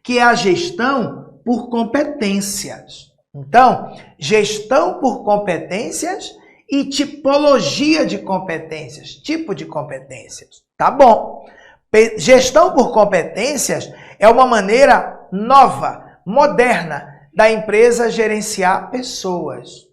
que é a gestão por competências. Então, gestão por competências e tipologia de competências, tipo de competências, tá bom? Gestão por competências é uma maneira nova, moderna, da empresa gerenciar pessoas.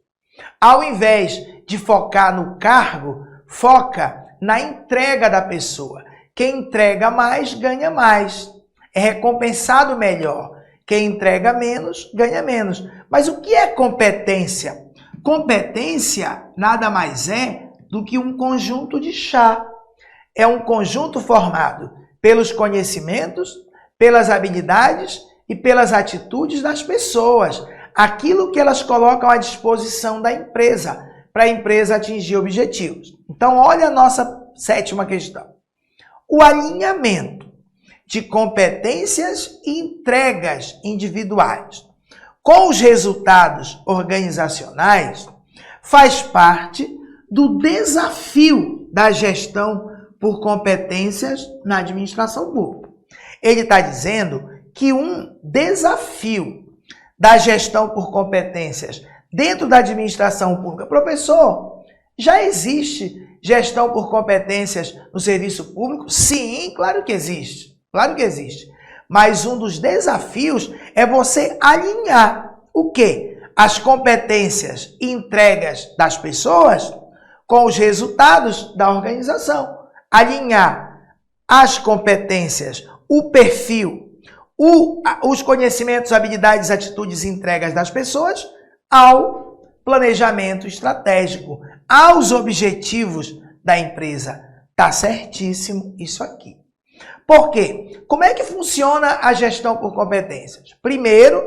Ao invés de focar no cargo, foca na entrega da pessoa. Quem entrega mais, ganha mais. É recompensado melhor. Quem entrega menos, ganha menos. Mas o que é competência? Competência nada mais é do que um conjunto de chá. É um conjunto formado pelos conhecimentos, pelas habilidades e pelas atitudes das pessoas. Aquilo que elas colocam à disposição da empresa, para a empresa atingir objetivos. Então, olha a nossa 7ª questão. O alinhamento de competências e entregas individuais com os resultados organizacionais faz parte do desafio da gestão por competências na administração pública. Ele está dizendo que um desafio da gestão por competências dentro da administração pública, professor, já existe gestão por competências no serviço público? Sim, claro que existe. Claro que existe. Mas um dos desafios é você alinhar o quê? As competências e entregas das pessoas com os resultados da organização. Alinhar as competências, o perfil, os conhecimentos, habilidades, atitudes e entregas das pessoas ao planejamento estratégico, aos objetivos da empresa. Tá certíssimo isso aqui. Por quê? Como é que funciona a gestão por competências? Primeiro,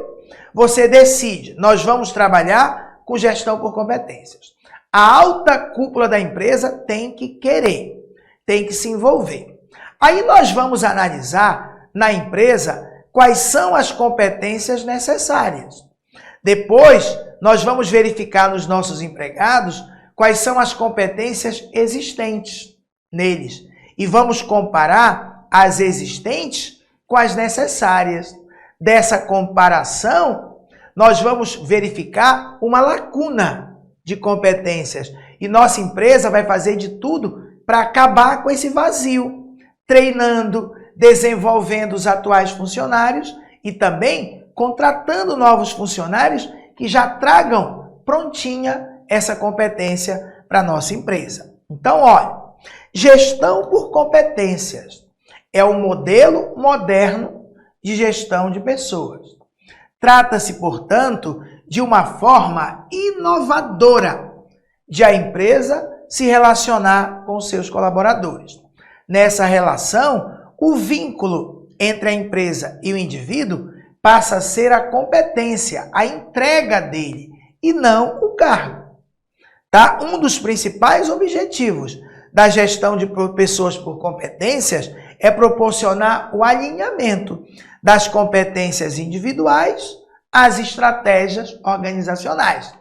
você decide, nós vamos trabalhar com gestão por competências. A alta cúpula da empresa tem que querer, tem que se envolver. Aí nós vamos analisar na empresa quais são as competências necessárias. Depois, nós vamos verificar nos nossos empregados quais são as competências existentes neles. E vamos comparar as existentes com as necessárias. Dessa comparação, nós vamos verificar uma lacuna de competências. E nossa empresa vai fazer de tudo para acabar com esse vazio, treinando, desenvolvendo os atuais funcionários e também contratando novos funcionários que já tragam prontinha essa competência para a nossa empresa. Então, olha, gestão por competências é um modelo moderno de gestão de pessoas. Trata-se, portanto, de uma forma inovadora de a empresa se relacionar com seus colaboradores. Nessa relação, o vínculo entre a empresa e o indivíduo passa a ser a competência, a entrega dele, e não o cargo. Tá? Um dos principais objetivos da gestão de pessoas por competências é proporcionar o alinhamento das competências individuais às estratégias organizacionais.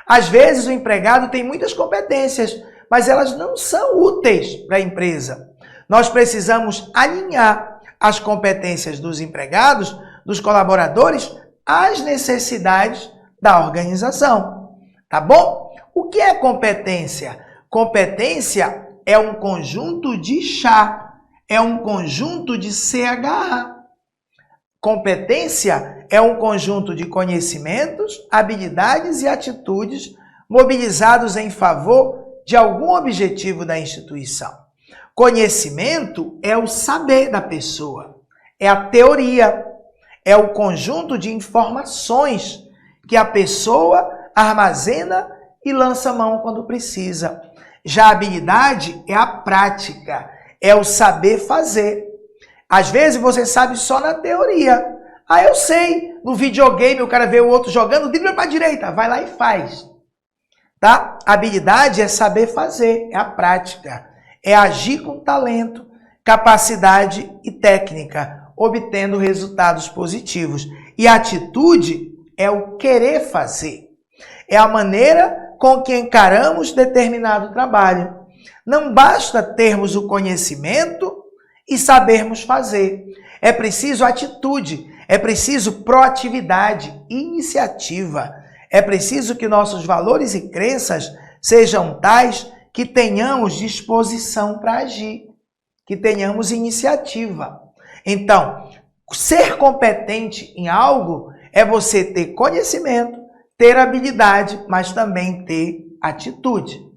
Às vezes o empregado tem muitas competências, mas elas não são úteis para a empresa. Nós precisamos alinhar as competências dos empregados dos colaboradores às necessidades da organização. Tá bom? O que é competência? Competência é um conjunto de chá, é um conjunto de CH. Competência é um conjunto de conhecimentos, habilidades e atitudes mobilizados em favor de algum objetivo da instituição. Conhecimento é o saber da pessoa, é a teoria, é o conjunto de informações que a pessoa armazena e lança mão quando precisa. Já a habilidade é a prática, é o saber fazer. Às vezes você sabe só na teoria. Ah, eu sei, no videogame o cara vê o outro jogando, dribla para a direita, vai lá e faz. Tá? Habilidade é saber fazer, é a prática, é agir com talento, capacidade e técnica, obtendo resultados positivos. E atitude é o querer fazer, é a maneira com que encaramos determinado trabalho. Não basta termos o conhecimento e sabermos fazer. É preciso atitude, é preciso proatividade, iniciativa. É preciso que nossos valores e crenças sejam tais que tenhamos disposição para agir, que tenhamos iniciativa. Então, ser competente em algo é você ter conhecimento, ter habilidade, mas também ter atitude.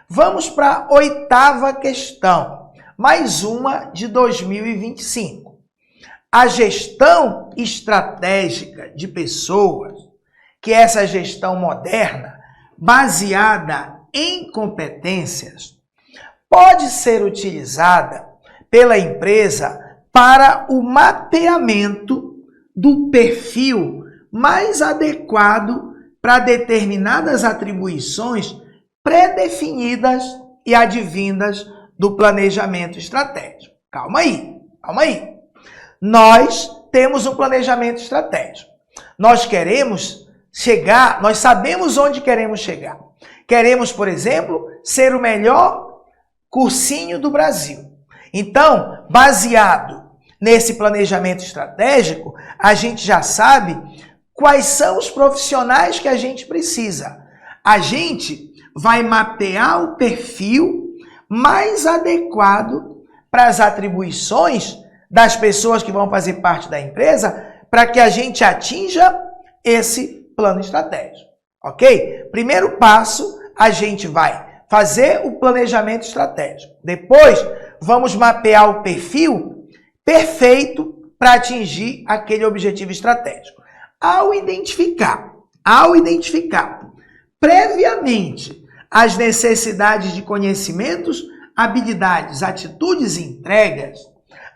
Vamos para a 8ª questão, mais uma de 2025. A gestão estratégica de pessoas, que é essa gestão moderna, baseada em competências, pode ser utilizada pela empresa para o mapeamento do perfil mais adequado para determinadas atribuições pré-definidas e advindas do planejamento estratégico. Calma aí, calma aí. Nós temos um planejamento estratégico. Nós queremos chegar, nós sabemos onde queremos chegar. Queremos, por exemplo, ser o melhor cursinho do Brasil. Então, baseado nesse planejamento estratégico, a gente já sabe quais são os profissionais que a gente precisa. A gente vai mapear o perfil mais adequado para as atribuições das pessoas que vão fazer parte da empresa para que a gente atinja esse plano estratégico, ok? Primeiro passo, a gente vai fazer o planejamento estratégico. Depois, vamos mapear o perfil perfeito para atingir aquele objetivo estratégico. Ao identificar previamente as necessidades de conhecimentos, habilidades, atitudes e entregas,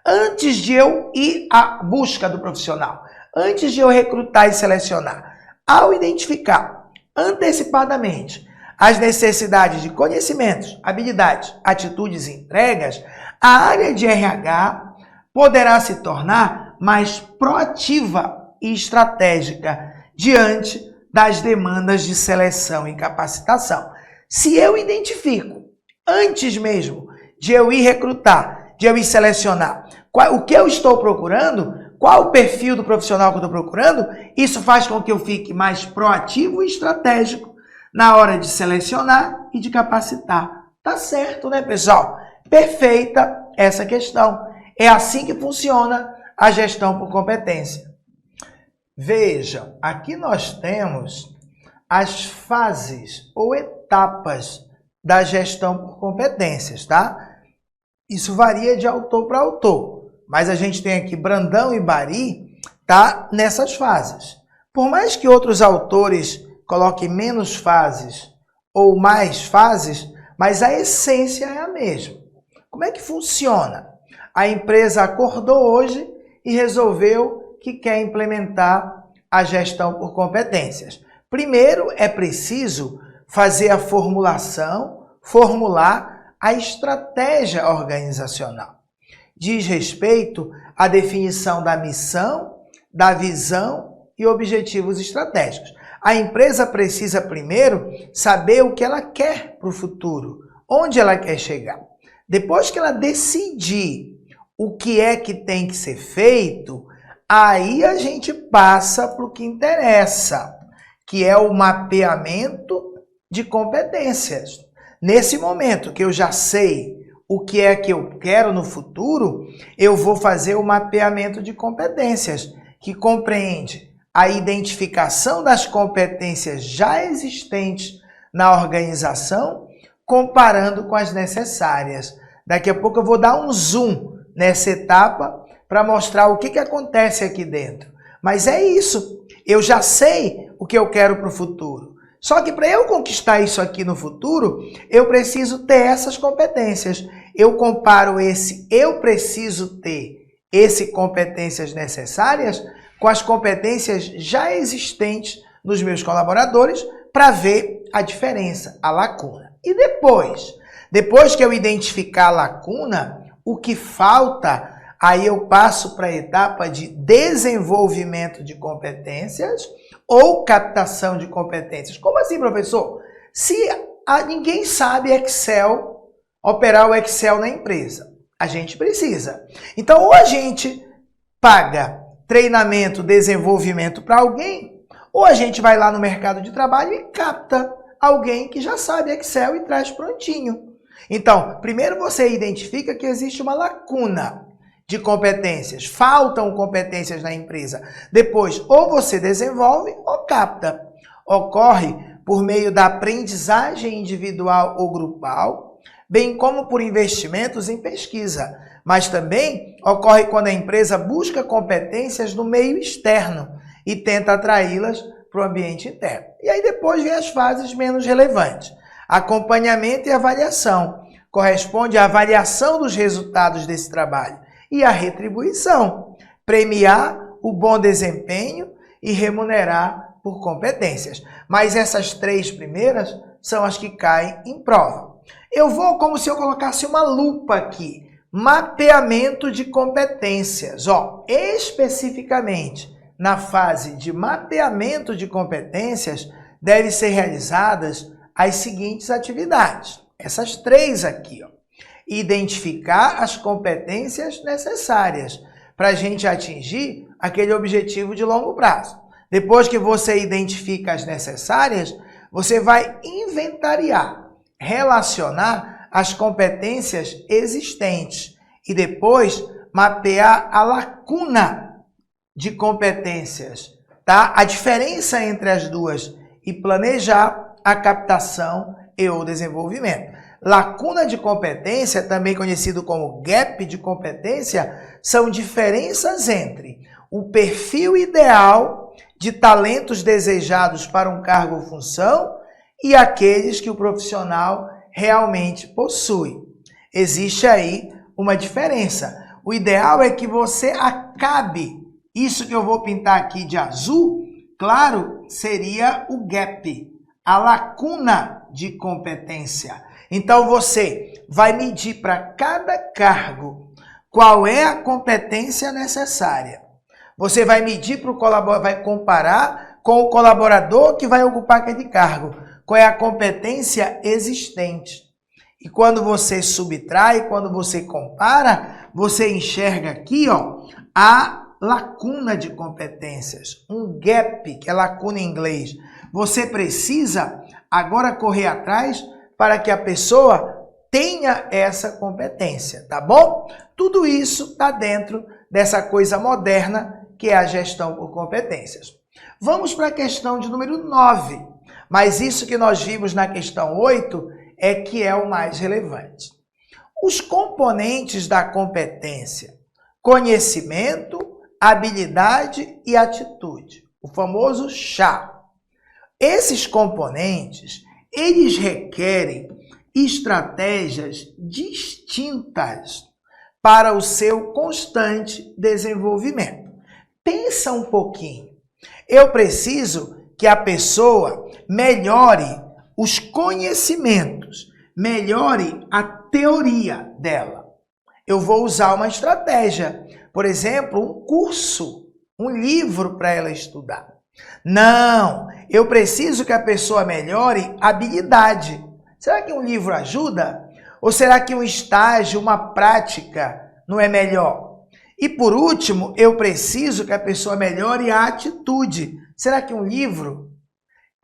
antes de eu ir à busca do profissional, antes de eu recrutar e selecionar, ao identificar antecipadamente as necessidades de conhecimentos, habilidades, atitudes e entregas, a área de RH poderá se tornar mais proativa e estratégica diante das demandas de seleção e capacitação. Se eu identifico, antes mesmo de eu ir recrutar, de eu ir selecionar, o que eu estou procurando, qual o perfil do profissional que eu estou procurando, isso faz com que eu fique mais proativo e estratégico na hora de selecionar e de capacitar. Tá certo, né, pessoal? Perfeita essa questão. É assim que funciona a gestão por competência. Vejam, aqui nós temos as fases ou etapas da gestão por competências, tá? Isso varia de autor para autor, mas a gente tem aqui Brandão e Bari, tá? Nessas fases. Por mais que outros autores coloquem menos fases ou mais fases, mas a essência é a mesma. Como é que funciona? A empresa acordou hoje e resolveu que quer implementar a gestão por competências. Primeiro, é preciso fazer a formulação, formular a estratégia organizacional. Diz respeito à definição da missão, da visão e objetivos estratégicos. A empresa precisa primeiro saber o que ela quer para o futuro, onde ela quer chegar. Depois que ela decidir o que é que tem que ser feito, Aí a gente passa para o que interessa, que é o mapeamento de competências. Nesse momento que eu já sei o que é que eu quero no futuro, eu vou fazer o mapeamento de competências, que compreende a identificação das competências já existentes na organização, comparando com as necessárias. Daqui a pouco eu vou dar um zoom nessa etapa para mostrar o que acontece aqui dentro. Mas é isso, eu já sei o que eu quero para o futuro. Só que para eu conquistar isso aqui no futuro, eu preciso ter essas competências. Eu comparo esse eu preciso ter competências necessárias com as competências já existentes nos meus colaboradores para ver a diferença, a lacuna. E depois que eu identificar a lacuna, o que falta, aí eu passo para a etapa de desenvolvimento de competências ou captação de competências. Como assim, professor? Se ninguém sabe Excel, operar o Excel na empresa, a gente precisa. Então, ou a gente paga treinamento, desenvolvimento para alguém, ou a gente vai lá no mercado de trabalho e capta alguém que já sabe Excel e traz prontinho. Então, primeiro você identifica que existe uma lacuna de competências, faltam competências na empresa. Depois, ou você desenvolve ou capta. Ocorre por meio da aprendizagem individual ou grupal, bem como por investimentos em pesquisa. Mas também ocorre quando a empresa busca competências no meio externo e tenta atraí-las para o ambiente interno. E aí depois vem as fases menos relevantes. Acompanhamento e avaliação. Corresponde à avaliação dos resultados desse trabalho. E a retribuição, premiar o bom desempenho e remunerar por competências. Mas essas três primeiras são as que caem em prova. Eu vou como se eu colocasse uma lupa aqui. Mapeamento de competências. Especificamente na fase de mapeamento de competências, devem ser realizadas as seguintes atividades. Essas três aqui, Identificar as competências necessárias para a gente atingir aquele objetivo de longo prazo. Depois que você identifica as necessárias, você vai inventariar, relacionar as competências existentes e depois mapear a lacuna de competências, tá? A diferença entre as duas e planejar a captação e o desenvolvimento. Lacuna de competência, também conhecido como gap de competência, são diferenças entre o perfil ideal de talentos desejados para um cargo ou função e aqueles que o profissional realmente possui. Existe aí uma diferença. O ideal é que você acabe, isso que eu vou pintar aqui de azul, claro, seria o gap, a lacuna de competência. Então, você vai medir para cada cargo qual é a competência necessária. Você vai medir para o colaborador, vai comparar com o colaborador que vai ocupar aquele cargo. Qual é a competência existente. E quando você subtrai, quando você compara, você enxerga aqui, a lacuna de competências. Um gap, que é lacuna em inglês. Você precisa agora correr atrás para que a pessoa tenha essa competência, tá bom? Tudo isso está dentro dessa coisa moderna que é a gestão por competências. Vamos para a questão de número 9, mas isso que nós vimos na questão 8 é que é o mais relevante. Os componentes da competência: conhecimento, habilidade e atitude, o famoso chá. Esses componentes, eles requerem estratégias distintas para o seu constante desenvolvimento. Pensa um pouquinho. Eu preciso que a pessoa melhore os conhecimentos, melhore a teoria dela. Eu vou usar uma estratégia, por exemplo, um curso, um livro para ela estudar. Não, eu preciso que a pessoa melhore a habilidade. Será que um livro ajuda? Ou será que um estágio, uma prática não é melhor? E por último, eu preciso que a pessoa melhore a atitude. Será que um livro?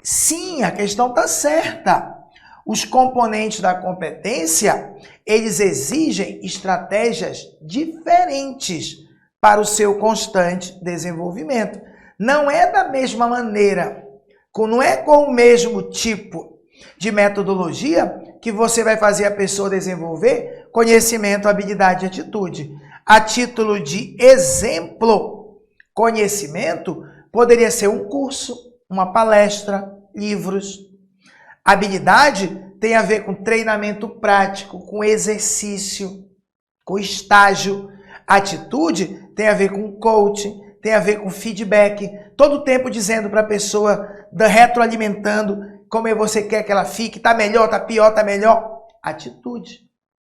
Sim, a questão está certa. Os componentes da competência, eles exigem estratégias diferentes para o seu constante desenvolvimento. Não é da mesma maneira, não é com o mesmo tipo de metodologia que você vai fazer a pessoa desenvolver conhecimento, habilidade e atitude. A título de exemplo, conhecimento poderia ser um curso, uma palestra, livros. Habilidade tem a ver com treinamento prático, com exercício, com estágio. Atitude tem a ver com coaching, tem a ver com feedback. Todo o tempo dizendo para a pessoa, retroalimentando como você quer que ela fique. Tá melhor, tá pior, tá melhor. Atitude,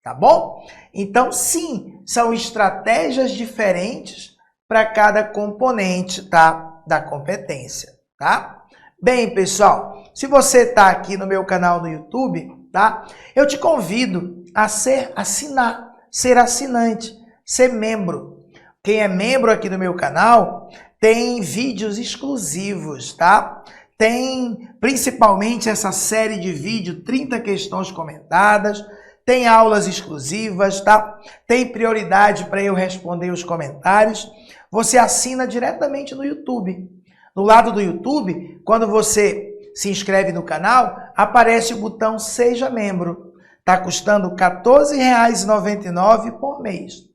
tá bom? Então, sim, são estratégias diferentes para cada componente, tá, da competência, tá? Bem, pessoal, se você está aqui no meu canal no YouTube, tá? Eu te convido a ser assinante, ser membro. Quem é membro aqui do meu canal tem vídeos exclusivos, tá? Tem principalmente essa série de vídeo, 30 questões comentadas, tem aulas exclusivas, tá? Tem prioridade para eu responder os comentários. Você assina diretamente no YouTube. No lado do YouTube, quando você se inscreve no canal, aparece o botão Seja Membro. Está custando R$ 14,99 por mês.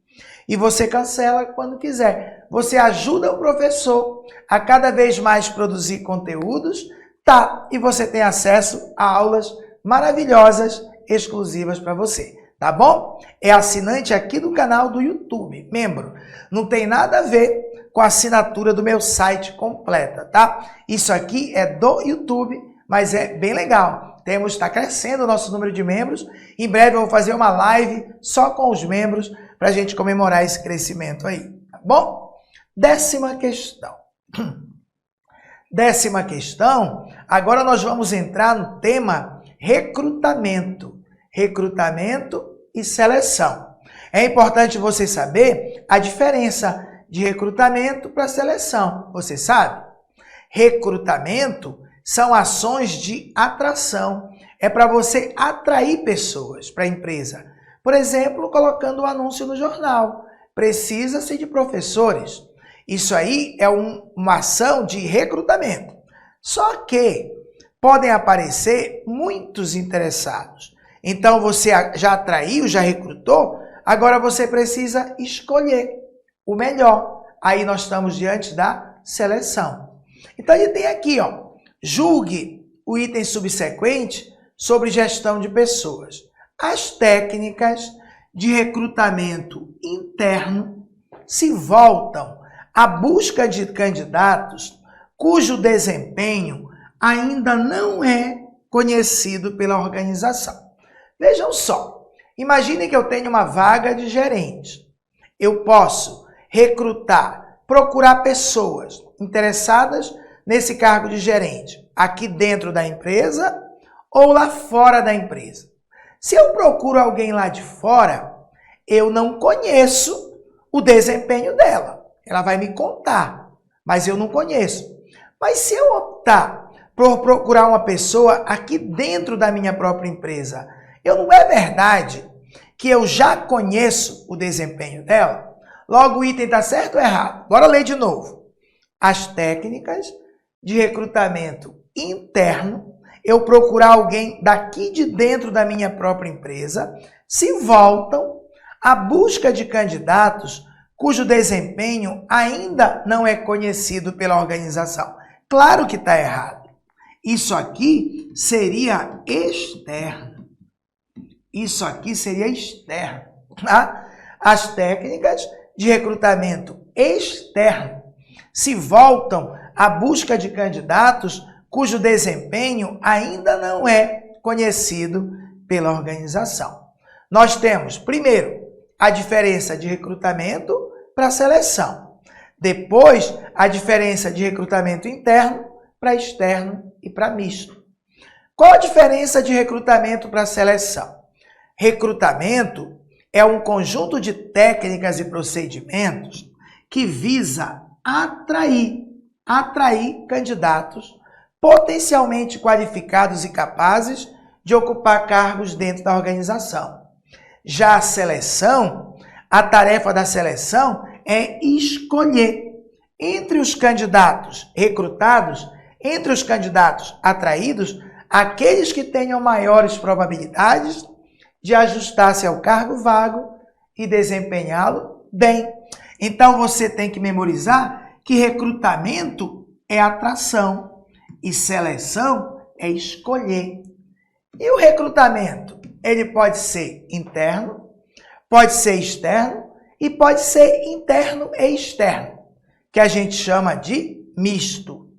E você cancela quando quiser. Você ajuda o professor a cada vez mais produzir conteúdos, tá? E você tem acesso a aulas maravilhosas, exclusivas para você. Tá bom? É assinante aqui do canal do YouTube, membro. Não tem nada a ver com a assinatura do meu site completa, tá? Isso aqui é do YouTube, mas é bem legal. Está crescendo o nosso número de membros. Em breve eu vou fazer uma live só com os membros para a gente comemorar esse crescimento aí, tá bom? 10ª questão. 10ª questão, agora nós vamos entrar no tema recrutamento. Recrutamento e seleção. É importante você saber a diferença de recrutamento para seleção. Você sabe? Recrutamento são ações de atração. É para você atrair pessoas para a empresa. Por exemplo, colocando um anúncio no jornal. Precisa-se de professores. Isso aí é uma ação de recrutamento. Só que podem aparecer muitos interessados. Então você já atraiu, já recrutou, agora você precisa escolher o melhor. Aí nós estamos diante da seleção. Então ele tem aqui, ó, julgue o item subsequente sobre gestão de pessoas. As técnicas de recrutamento interno se voltam à busca de candidatos cujo desempenho ainda não é conhecido pela organização. Vejam só, imagine que eu tenho uma vaga de gerente. Eu posso recrutar, procurar pessoas interessadas nesse cargo de gerente, aqui dentro da empresa ou lá fora da empresa. Se eu procuro alguém lá de fora, eu não conheço o desempenho dela. Ela vai me contar, mas eu não conheço. Mas se eu optar por procurar uma pessoa aqui dentro da minha própria empresa, não é verdade que eu já conheço o desempenho dela? Logo, o item está certo ou errado? Bora ler de novo. As técnicas de recrutamento interno, eu procurar alguém daqui de dentro da minha própria empresa, se voltam à busca de candidatos cujo desempenho ainda não é conhecido pela organização. Claro que está errado. Isso aqui seria externo. Isso aqui seria externo, tá? As técnicas de recrutamento externo se voltam à busca de candidatos cujo desempenho ainda não é conhecido pela organização. Nós temos, primeiro, a diferença de recrutamento para seleção. Depois, a diferença de recrutamento interno para externo e para misto. Qual a diferença de recrutamento para seleção? Recrutamento é um conjunto de técnicas e procedimentos que visa atrair candidatos potencialmente qualificados e capazes de ocupar cargos dentro da organização. Já a seleção, a tarefa da seleção é escolher entre os candidatos recrutados, entre os candidatos atraídos, aqueles que tenham maiores probabilidades de ajustar-se ao cargo vago e desempenhá-lo bem. Então você tem que memorizar que recrutamento é atração e seleção é escolher. E o recrutamento? Ele pode ser interno, pode ser externo e pode ser interno e externo, que a gente chama de misto.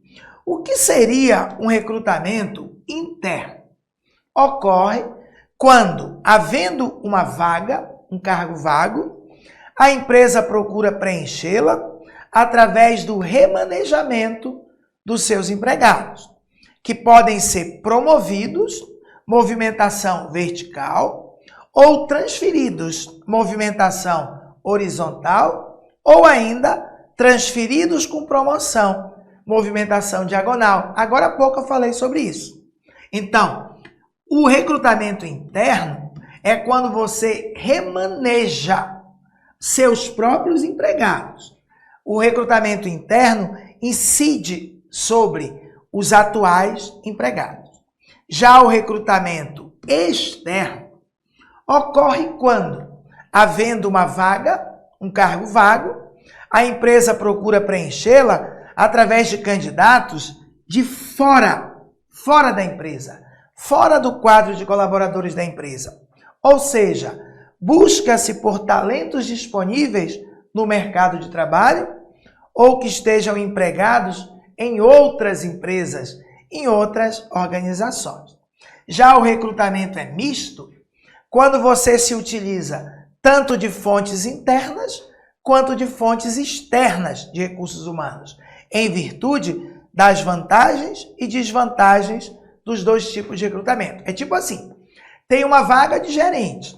O que seria um recrutamento interno? Ocorre quando, havendo uma vaga, um cargo vago, a empresa procura preenchê-la através do remanejamento dos seus empregados, que podem ser promovidos, movimentação vertical, ou transferidos, movimentação horizontal, ou ainda transferidos com promoção, movimentação diagonal. Agora há pouco eu falei sobre isso. Então, o recrutamento interno é quando você remaneja seus próprios empregados. O recrutamento interno incide sobre os atuais empregados. Já o recrutamento externo ocorre quando, havendo uma vaga, um cargo vago, a empresa procura preenchê-la através de candidatos de fora da empresa, fora do quadro de colaboradores da empresa. Ou seja, busca-se por talentos disponíveis no mercado de trabalho ou que estejam empregados em outras empresas, em outras organizações. Já o recrutamento é misto, quando você se utiliza tanto de fontes internas quanto de fontes externas de recursos humanos, em virtude das vantagens e desvantagens dos dois tipos de recrutamento. É tipo assim, tem uma vaga de gerente,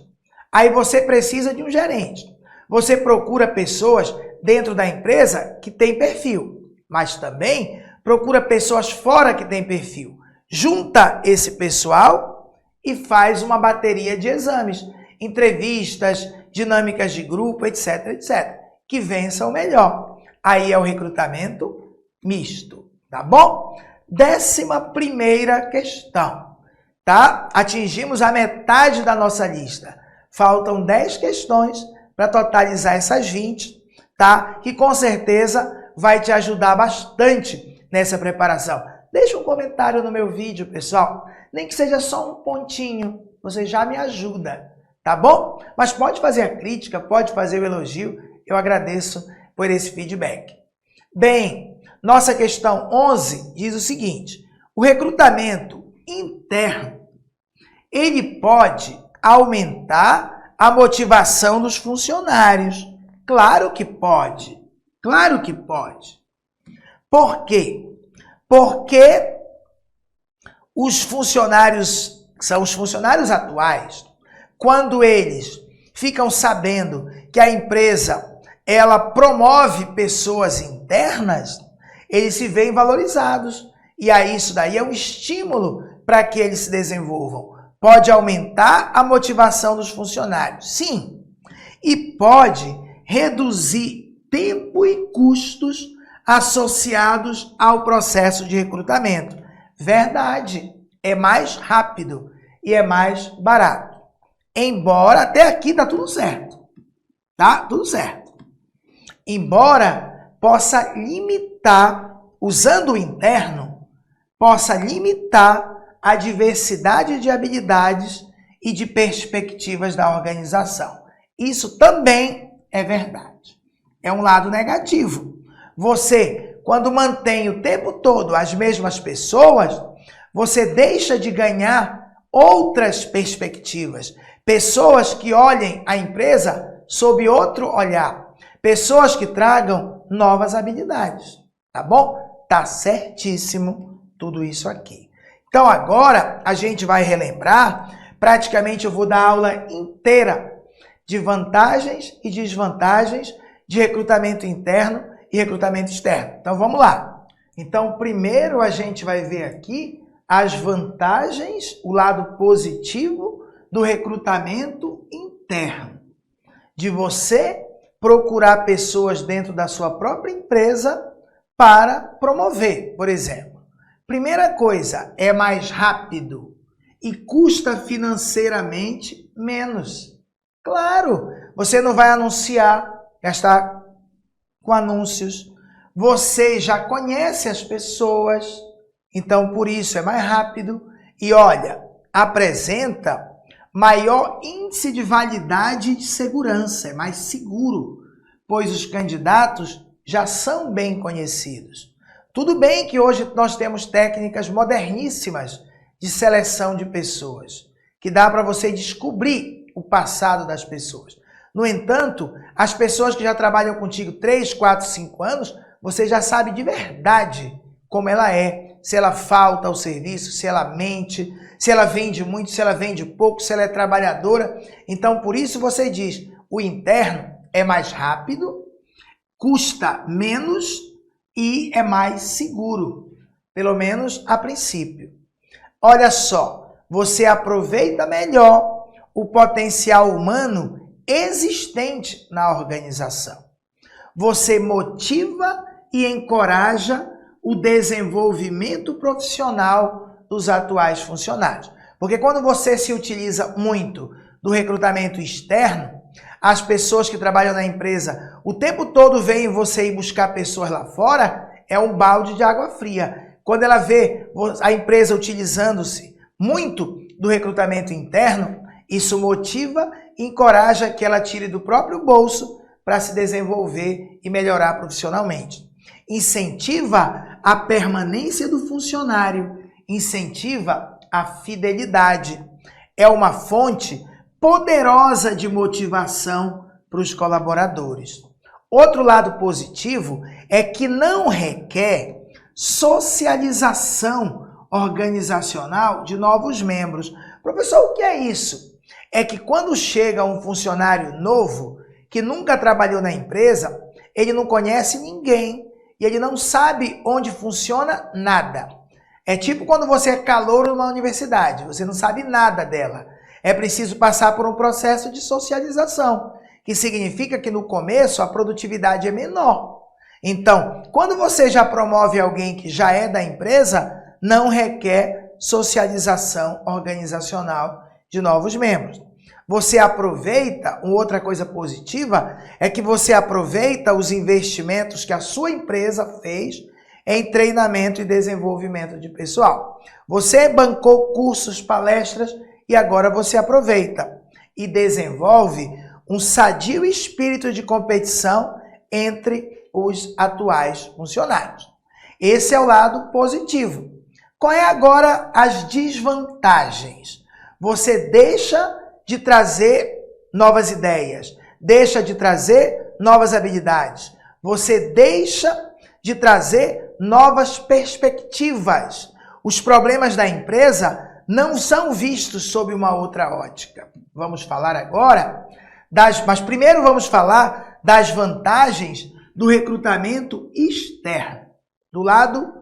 aí você precisa de um gerente. Você procura pessoas dentro da empresa que têm perfil, mas também procura pessoas fora que têm perfil. Junta esse pessoal e faz uma bateria de exames, entrevistas, dinâmicas de grupo, etc, etc, que vença o melhor. Aí é o recrutamento misto, tá bom? 11ª questão, tá? Atingimos a metade da nossa lista. Faltam 10 questões para totalizar essas 20, tá? Que com certeza vai te ajudar bastante nessa preparação. Deixa um comentário no meu vídeo, pessoal. Nem que seja só um pontinho, você já me ajuda, tá bom? Mas pode fazer a crítica, pode fazer o elogio, eu agradeço por esse feedback. Bem, nossa questão 11 diz o seguinte: o recrutamento interno, ele pode aumentar a motivação dos funcionários. Claro que pode, claro que pode. Por quê? Porque os funcionários, são os funcionários atuais, quando eles ficam sabendo que a empresa ela promove pessoas internas, eles se veem valorizados. E aí isso daí é um estímulo para que eles se desenvolvam. Pode aumentar a motivação dos funcionários, sim. E pode reduzir tempo e custos associados ao processo de recrutamento. Verdade, é mais rápido e é mais barato. Embora até aqui tá tudo certo, tá? Tudo certo. Embora possa limitar, usando o interno, possa limitar a diversidade de habilidades e de perspectivas da organização. Isso também é verdade. É um lado negativo. Você, quando mantém o tempo todo as mesmas pessoas, você deixa de ganhar outras perspectivas. Pessoas que olhem a empresa sob outro olhar. Pessoas que tragam novas habilidades. Tá bom? Tá certíssimo tudo isso aqui. Então agora a gente vai relembrar, praticamente eu vou dar a aula inteira de vantagens e desvantagens de recrutamento interno e recrutamento externo. Então vamos lá. Então primeiro a gente vai ver aqui as vantagens, o lado positivo do recrutamento interno. De você procurar pessoas dentro da sua própria empresa para promover, por exemplo. Primeira coisa, é mais rápido e custa financeiramente menos. Claro, você não vai anunciar, gastar com anúncios. Você já conhece as pessoas, então por isso é mais rápido. E olha, apresenta maior índice de validade e de segurança, é mais seguro, pois os candidatos já são bem conhecidos. Tudo bem que hoje nós temos técnicas moderníssimas de seleção de pessoas, que dá para você descobrir o passado das pessoas. No entanto, as pessoas que já trabalham contigo 3, 4, 5 anos, você já sabe de verdade como ela é, se ela falta ao serviço, se ela mente, se ela vende muito, se ela vende pouco, se ela é trabalhadora. Então, por isso você diz, o interno é mais rápido, custa menos e é mais seguro, pelo menos a princípio. Olha só, você aproveita melhor o potencial humano existente na organização. Você motiva e encoraja o desenvolvimento profissional dos atuais funcionários. Porque quando você se utiliza muito do recrutamento externo, as pessoas que trabalham na empresa o tempo todo veem você ir buscar pessoas lá fora, é um balde de água fria. Quando ela vê a empresa utilizando-se muito do recrutamento interno, isso motiva e encoraja que ela tire do próprio bolso para se desenvolver e melhorar profissionalmente. Incentiva a permanência do funcionário, incentiva a fidelidade. É uma fonte poderosa de motivação para os colaboradores. Outro lado positivo é que não requer socialização organizacional de novos membros. Professor, o que é isso? É que quando chega um funcionário novo, que nunca trabalhou na empresa, ele não conhece ninguém e ele não sabe onde funciona nada. É tipo quando você é calouro numa universidade, você não sabe nada dela. É preciso passar por um processo de socialização, que significa que no começo a produtividade é menor. Então, quando você já promove alguém que já é da empresa, não requer socialização organizacional de novos membros. Você aproveita, outra coisa positiva, é que você aproveita os investimentos que a sua empresa fez em treinamento e desenvolvimento de pessoal. Você bancou cursos, palestras e agora você aproveita e desenvolve um sadio espírito de competição entre os atuais funcionários. Esse é o lado positivo. Qual é agora as desvantagens? Você deixa de trazer novas ideias, deixa de trazer novas habilidades, você deixa de trazer novas perspectivas. Os problemas da empresa não são vistos sob uma outra ótica. Vamos falar agora mas primeiro vamos falar das vantagens do recrutamento externo, do lado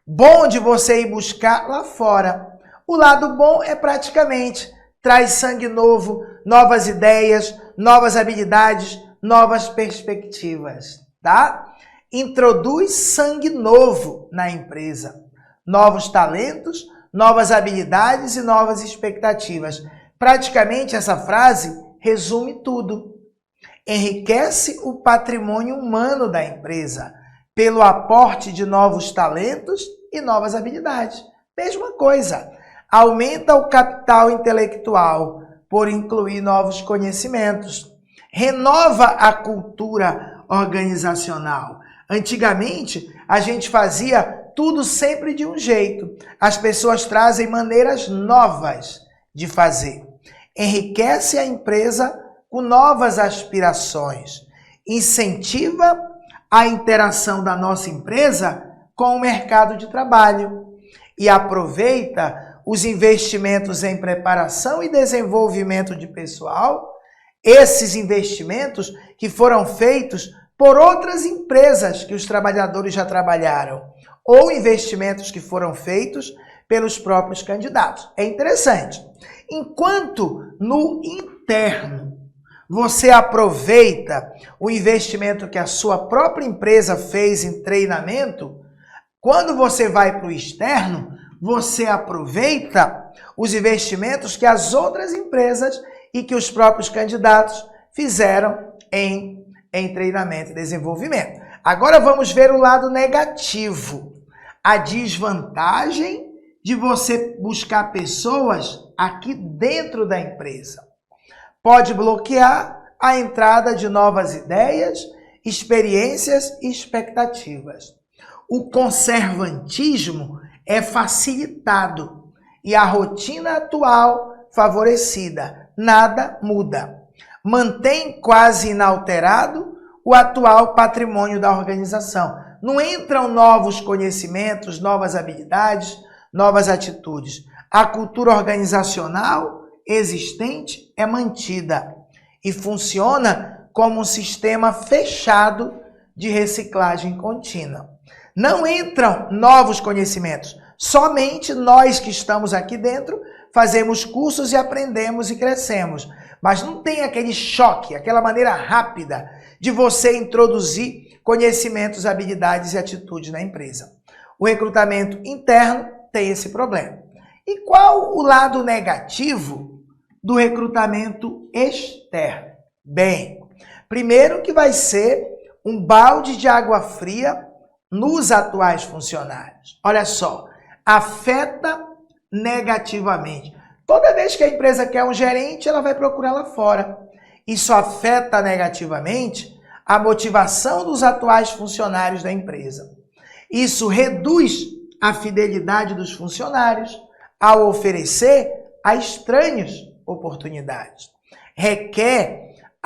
bom de você ir buscar lá fora. O lado bom é praticamente traz sangue novo, novas ideias, novas habilidades, novas perspectivas, tá? Introduz sangue novo na empresa, novos talentos, novas habilidades e novas expectativas. Praticamente essa frase resume tudo. Enriquece o patrimônio humano da empresa pelo aporte de novos talentos e novas habilidades. Mesma coisa. Aumenta o capital intelectual por incluir novos conhecimentos. Renova a cultura organizacional. Antigamente, a gente fazia tudo sempre de um jeito. As pessoas trazem maneiras novas de fazer. Enriquece a empresa com novas aspirações. Incentiva a interação da nossa empresa com o mercado de trabalho. E aproveita os investimentos em preparação e desenvolvimento de pessoal Esses investimentos que foram feitos por outras empresas que os trabalhadores já trabalharam, ou investimentos que foram feitos pelos próprios candidatos. É interessante. Enquanto no interno você aproveita o investimento que a sua própria empresa fez em treinamento, quando você vai para o externo, você aproveita os investimentos que as outras empresas e que os próprios candidatos fizeram em treinamento e desenvolvimento. Agora vamos ver o lado negativo. A desvantagem de você buscar pessoas aqui dentro da empresa. Pode bloquear a entrada de novas ideias, experiências e expectativas. O conservantismo é facilitado e a rotina atual favorecida. Nada muda. Mantém quase inalterado o atual patrimônio da organização. Não entram novos conhecimentos, novas habilidades, novas atitudes. A cultura organizacional existente é mantida e funciona como um sistema fechado de reciclagem contínua. Não entram novos conhecimentos. Somente nós que estamos aqui dentro fazemos cursos e aprendemos e crescemos. Mas não tem aquele choque, aquela maneira rápida de você introduzir conhecimentos, habilidades e atitudes na empresa. O recrutamento interno tem esse problema. E qual o lado negativo do recrutamento externo? Bem, primeiro que vai ser um balde de água fria nos atuais funcionários. Olha só, afeta negativamente. Toda vez que a empresa quer um gerente, ela vai procurar lá fora. Isso afeta negativamente a motivação dos atuais funcionários da empresa. Isso reduz a fidelidade dos funcionários ao oferecer a estranhos oportunidades.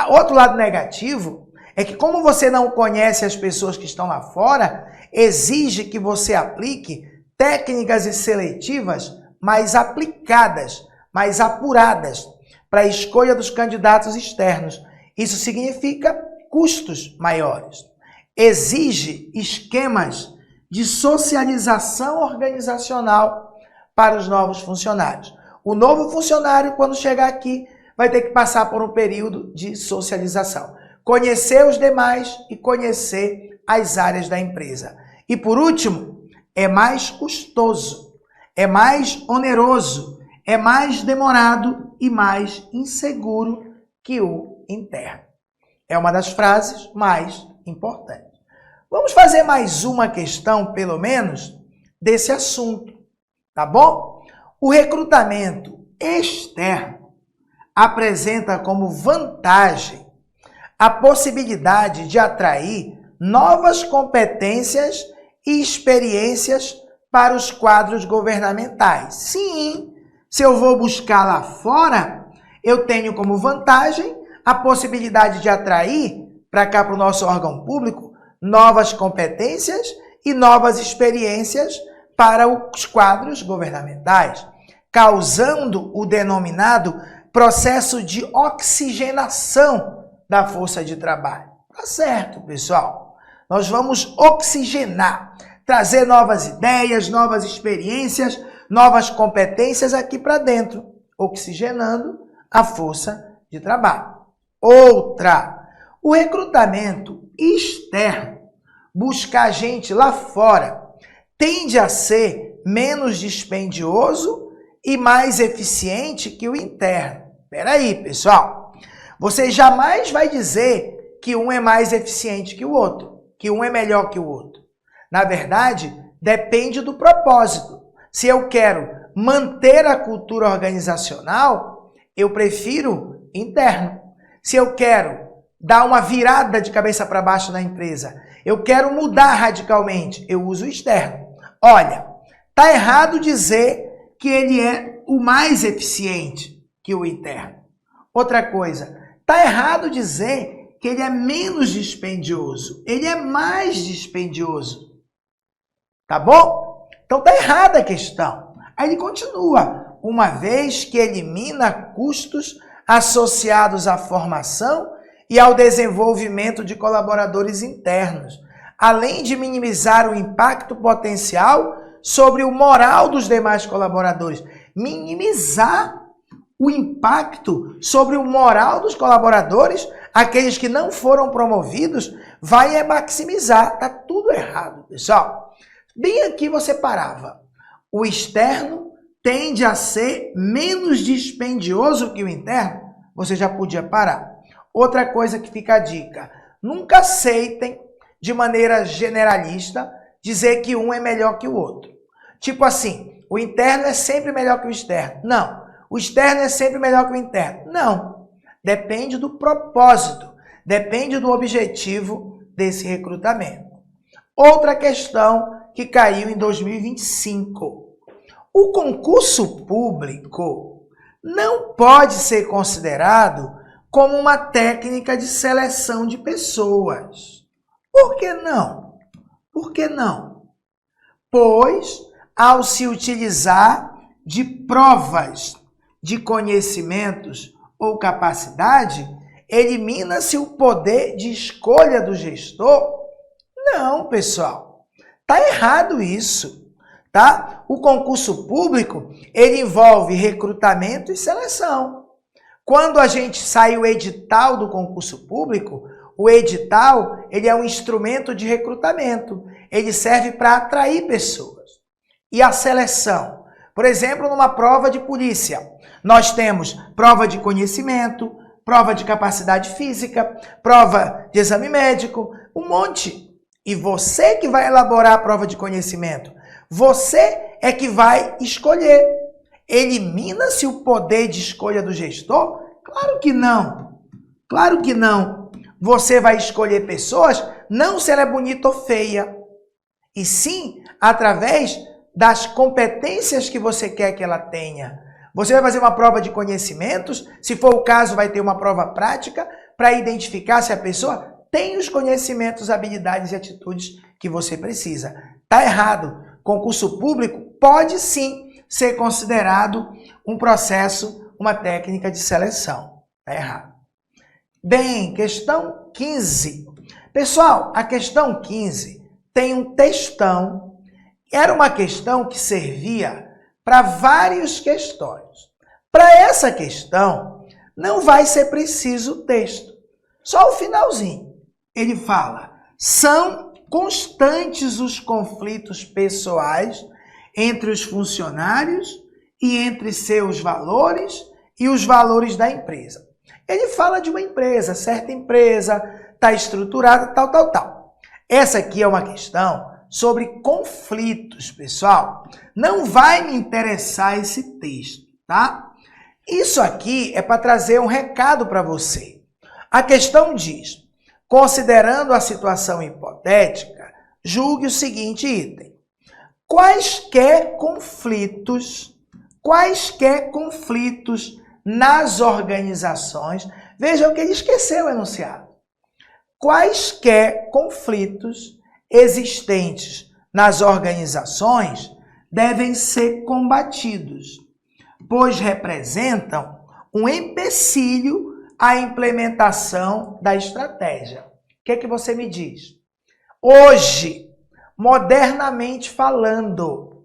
Outro lado negativo é que, como você não conhece as pessoas que estão lá fora, exige que você aplique técnicas seletivas mais aplicadas, mais apuradas para a escolha dos candidatos externos. Isso significa custos maiores. Exige esquemas de socialização organizacional para os novos funcionários. O novo funcionário, quando chegar aqui, vai ter que passar por um período de socialização. Conhecer os demais e conhecer as áreas da empresa. E por último, é mais custoso, é mais oneroso, é mais demorado e mais inseguro que o interno. É uma das frases mais importantes. Vamos fazer mais uma questão, pelo menos, desse assunto, tá bom? O recrutamento externo apresenta como vantagem a possibilidade de atrair novas competências e experiências para os quadros governamentais. Sim, se eu vou buscar lá fora, eu tenho como vantagem a possibilidade de atrair para cá, para o nosso órgão público, novas competências e novas experiências para os quadros governamentais, causando o denominado processo de oxigenação da força de trabalho. Tá certo, pessoal? Nós vamos oxigenar, trazer novas ideias, novas experiências, novas competências aqui para dentro, oxigenando a força de trabalho. Outra, o recrutamento externo, buscar gente lá fora, tende a ser menos dispendioso e mais eficiente que o interno. Espera aí, pessoal. Você jamais vai dizer que um é mais eficiente que o outro, que um é melhor que o outro. Na verdade, depende do propósito. Se eu quero manter a cultura organizacional, eu prefiro interno. Se eu quero dar uma virada de cabeça para baixo na empresa, eu quero mudar radicalmente, eu uso o externo. Olha, tá errado dizer que ele é o mais eficiente que o interno. Outra coisa, tá errado dizer que ele é menos dispendioso. Ele é mais dispendioso. Tá bom? Então tá errada a questão. Aí ele continua. Uma vez que elimina custos associados à formação e ao desenvolvimento de colaboradores internos, além de minimizar o impacto potencial sobre o moral dos demais colaboradores. Minimizar o impacto sobre o moral dos colaboradores, aqueles que não foram promovidos, vai maximizar. Tá tudo errado, pessoal. Bem aqui você parava. O externo tende a ser menos dispendioso que o interno. Você já podia parar. Outra coisa que fica a dica. Nunca aceitem, de maneira generalista, dizer que um é melhor que o outro. Tipo assim, o interno é sempre melhor que o externo. Não. O externo é sempre melhor que o interno. Não. Depende do propósito. Depende do objetivo desse recrutamento. Outra questão que caiu em 2025. O concurso público não pode ser considerado como uma técnica de seleção de pessoas. Por que não? Por que não? Pois, ao se utilizar de provas de conhecimentos ou capacidade, elimina-se o poder de escolha do gestor? Não, pessoal. Tá errado isso, tá? O concurso público, ele envolve recrutamento e seleção. Quando a gente sai o edital do concurso público, o edital, ele é um instrumento de recrutamento. Ele serve para atrair pessoas. E a seleção? Por exemplo, numa prova de polícia, nós temos prova de conhecimento, prova de capacidade física, prova de exame médico, um monte. E você que vai elaborar a prova de conhecimento, você é que vai escolher. Elimina-se o poder de escolha do gestor? Claro que não. Claro que não. Você vai escolher pessoas não se ela é bonita ou feia, e sim através das competências que você quer que ela tenha. Você vai fazer uma prova de conhecimentos, se for o caso, vai ter uma prova prática para identificar se a pessoa tem os conhecimentos, habilidades e atitudes que você precisa. Tá errado. Concurso público pode sim ser considerado um processo, uma técnica de seleção. Tá errado. Bem, questão 15. Pessoal, a questão 15 tem um textão. Era uma questão que servia para várias questões. Para essa questão, não vai ser preciso o texto. Só o finalzinho. Ele fala, são constantes os conflitos pessoais entre os funcionários e entre seus valores e os valores da empresa. Ele fala de uma empresa, certa empresa, está estruturada, tal. Essa aqui é uma questão sobre conflitos, pessoal. Não vai me interessar esse texto, tá? Isso aqui é para trazer um recado para você. A questão diz, considerando a situação hipotética, julgue o seguinte item. Quaisquer conflitos nas organizações, vejam que ele esqueceu o enunciado. Quaisquer conflitos existentes nas organizações devem ser combatidos, pois representam um empecilho à implementação da estratégia. O que é que você me diz? Hoje, modernamente falando,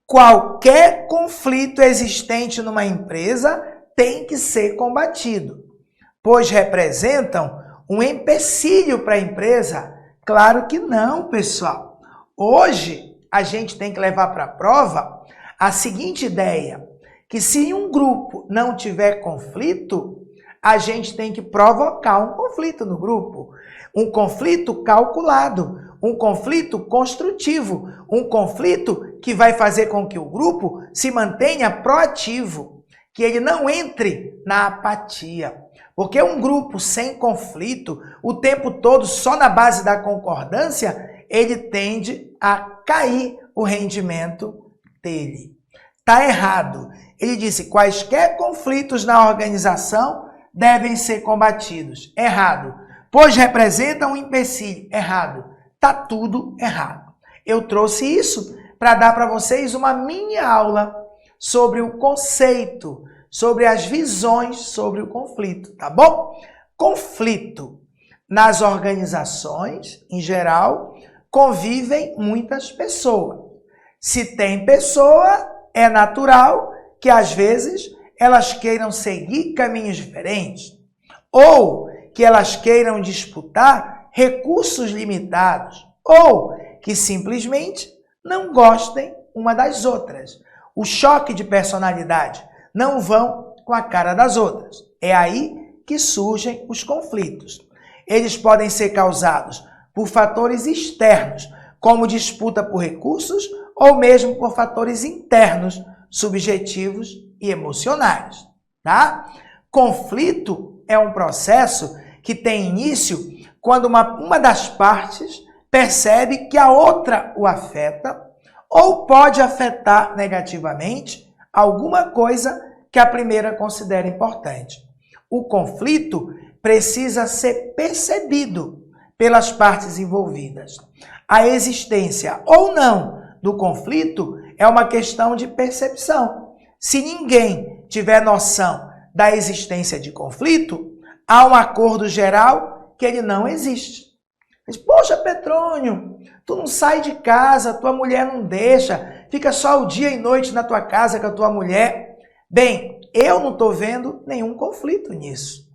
qualquer conflito existente numa empresa tem que ser combatido, pois representam um empecilho para a empresa? Claro que não, pessoal. Hoje, a gente tem que levar para a prova a seguinte ideia, que se um grupo não tiver conflito, a gente tem que provocar um conflito no grupo. Um conflito calculado, um conflito construtivo, um conflito que vai fazer com que o grupo se mantenha proativo, que ele não entre na apatia. Porque um grupo sem conflito, o tempo todo só na base da concordância, ele tende a cair o rendimento dele. Está errado. Ele disse, quaisquer conflitos na organização devem ser combatidos. Errado. Pois representam um empecilho. Errado. Está tudo errado. Eu trouxe isso para dar para vocês uma mini aula sobre o conceito, sobre as visões sobre o conflito, tá bom? Conflito. Nas organizações, em geral, convivem muitas pessoas. Se tem pessoa, é natural que às vezes elas queiram seguir caminhos diferentes ou que elas queiram disputar recursos limitados ou que simplesmente não gostem uma das outras. O choque de personalidade, não vão com a cara das outras. É aí que surgem os conflitos. Eles podem ser causados por fatores externos, como disputa por recursos, ou mesmo por fatores internos, subjetivos e emocionais, tá? Conflito é um processo que tem início quando uma das partes percebe que a outra o afeta ou pode afetar negativamente alguma coisa que a primeira considera importante. O conflito precisa ser percebido pelas partes envolvidas. A existência ou não do conflito é uma questão de percepção. Se ninguém tiver noção da existência de conflito, há um acordo geral que ele não existe. Mas, poxa, Petrônio, tu não sai de casa, tua mulher não deixa, fica só o dia e noite na tua casa com a tua mulher. Bem, eu não estou vendo nenhum conflito nisso.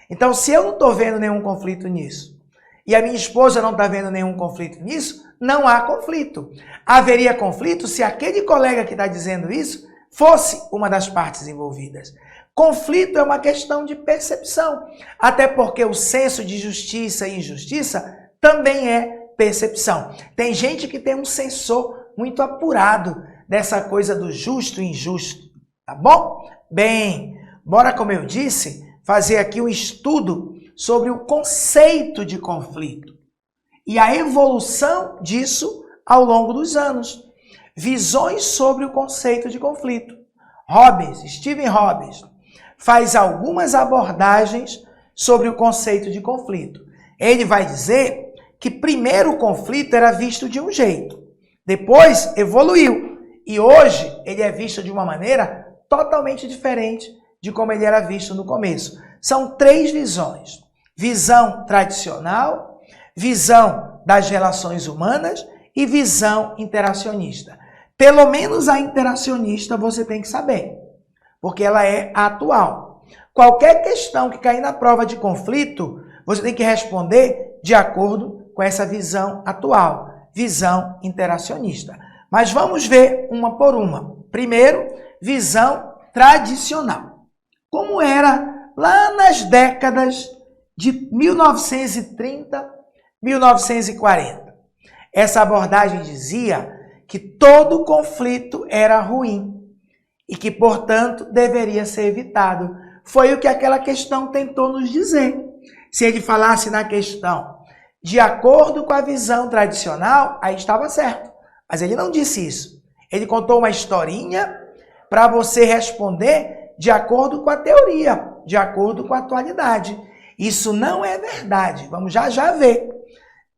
Então, se eu não estou vendo nenhum conflito nisso, e a minha esposa não está vendo nenhum conflito nisso, não há conflito. Haveria conflito se aquele colega que está dizendo isso fosse uma das partes envolvidas. Conflito é uma questão de percepção, até porque o senso de justiça e injustiça também é percepção. Tem gente que tem um sensor muito apurado dessa coisa do justo e injusto, tá bom? Bem, bora, como eu disse, fazer aqui um estudo sobre o conceito de conflito e a evolução disso ao longo dos anos. Visões sobre o conceito de conflito. Stephen Robbins, faz algumas abordagens sobre o conceito de conflito. Ele vai dizer que primeiro o conflito era visto de um jeito, depois evoluiu e hoje ele é visto de uma maneira totalmente diferente de como ele era visto no começo. São três visões: visão tradicional, visão das relações humanas e visão interacionista. Pelo menos a interacionista você tem que saber, porque ela é a atual. Qualquer questão que cair na prova de conflito, você tem que responder de acordo com essa visão atual, visão interacionista. Mas vamos ver uma por uma. Primeiro, visão tradicional. Como era lá nas décadas de 1930, 1940. Essa abordagem dizia que todo conflito era ruim e que, portanto, deveria ser evitado. Foi o que aquela questão tentou nos dizer. Se ele falasse na questão de acordo com a visão tradicional, aí estava certo. Mas ele não disse isso. Ele contou uma historinha para você responder de acordo com a teoria, de acordo com a atualidade. Isso não é verdade. Vamos já ver.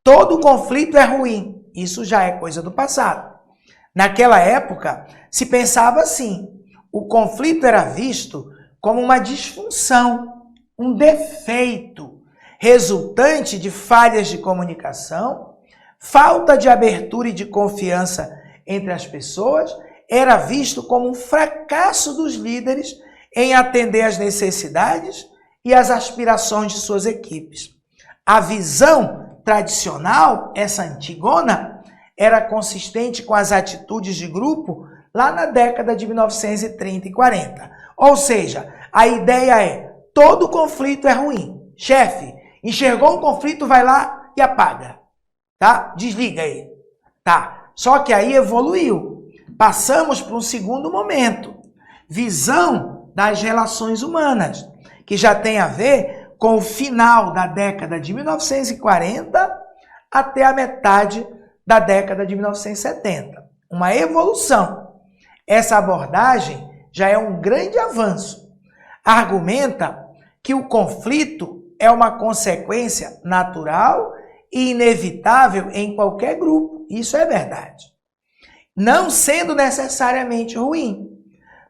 Todo conflito é ruim. Isso já é coisa do passado. Naquela época, se pensava assim: o conflito era visto como uma disfunção, um defeito, resultante de falhas de comunicação, falta de abertura e de confiança entre as pessoas, era visto como um fracasso dos líderes em atender às necessidades e às aspirações de suas equipes. A visão tradicional, essa antigona, era consistente com as atitudes de grupo lá na década de 1930 e 40. Ou seja, a ideia é: todo conflito é ruim. Chefe, enxergou um conflito, vai lá e apaga. Tá? Desliga aí. Tá. Só que aí evoluiu. Passamos para um segundo momento. Visão das relações humanas, que já tem a ver com o final da década de 1940 até a metade da década de 1970. Uma evolução. Essa abordagem já é um grande avanço. Argumenta que o conflito é uma consequência natural e inevitável em qualquer grupo. Isso é verdade. Não sendo necessariamente ruim.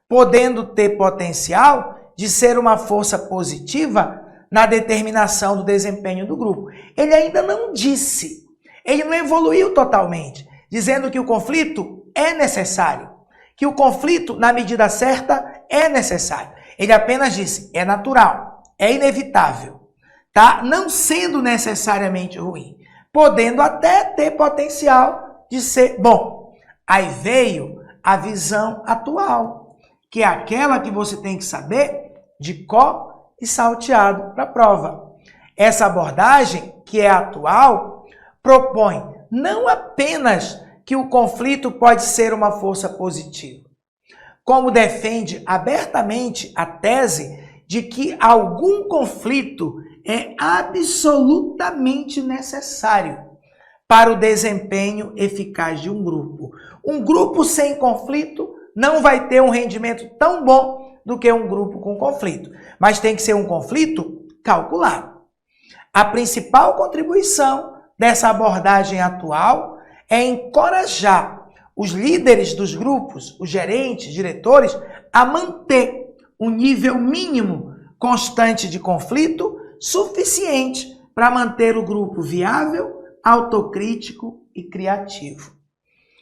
podendo ter potencial de ser uma força positiva na determinação do desempenho do grupo. Ele ainda não disse, ele não evoluiu totalmente, dizendo que o conflito é necessário, que o conflito, na medida certa, é necessário. Ele apenas disse, é natural, é inevitável, tá? Não sendo necessariamente ruim, podendo até ter potencial de ser bom. Aí veio a visão atual, que é aquela que você tem que saber de có e salteado para a prova. Essa abordagem, que é atual, propõe não apenas que o conflito pode ser uma força positiva, como defende abertamente a tese de que algum conflito é absolutamente necessário para o desempenho eficaz de um grupo. Um grupo sem conflito não vai ter um rendimento tão bom do que um grupo com conflito, mas tem que ser um conflito calculado. A principal contribuição dessa abordagem atual é encorajar os líderes dos grupos, os gerentes, diretores, a manter um nível mínimo constante de conflito suficiente para manter o grupo viável, autocrítico e criativo.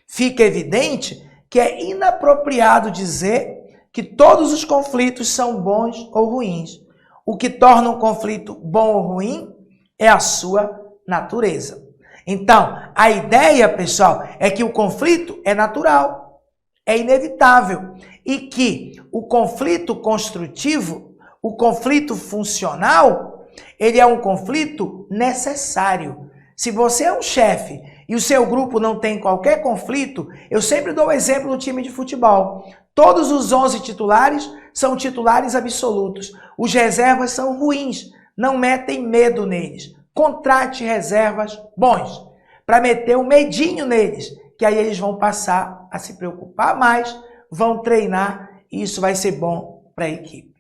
Fica evidente que é inapropriado dizer que todos os conflitos são bons ou ruins. O que torna um conflito bom ou ruim é a sua natureza. Então, a ideia, pessoal, é que o conflito é natural, é inevitável e que o conflito construtivo, o conflito funcional, ele é um conflito necessário. Se você é um chefe e o seu grupo não tem qualquer conflito, eu sempre dou o exemplo do time de futebol. Todos os 11 titulares são titulares absolutos. Os reservas são ruins, não metem medo neles. Contrate reservas bons para meter um medinho neles, que aí eles vão passar a se preocupar mais, vão treinar e isso vai ser bom para a equipe.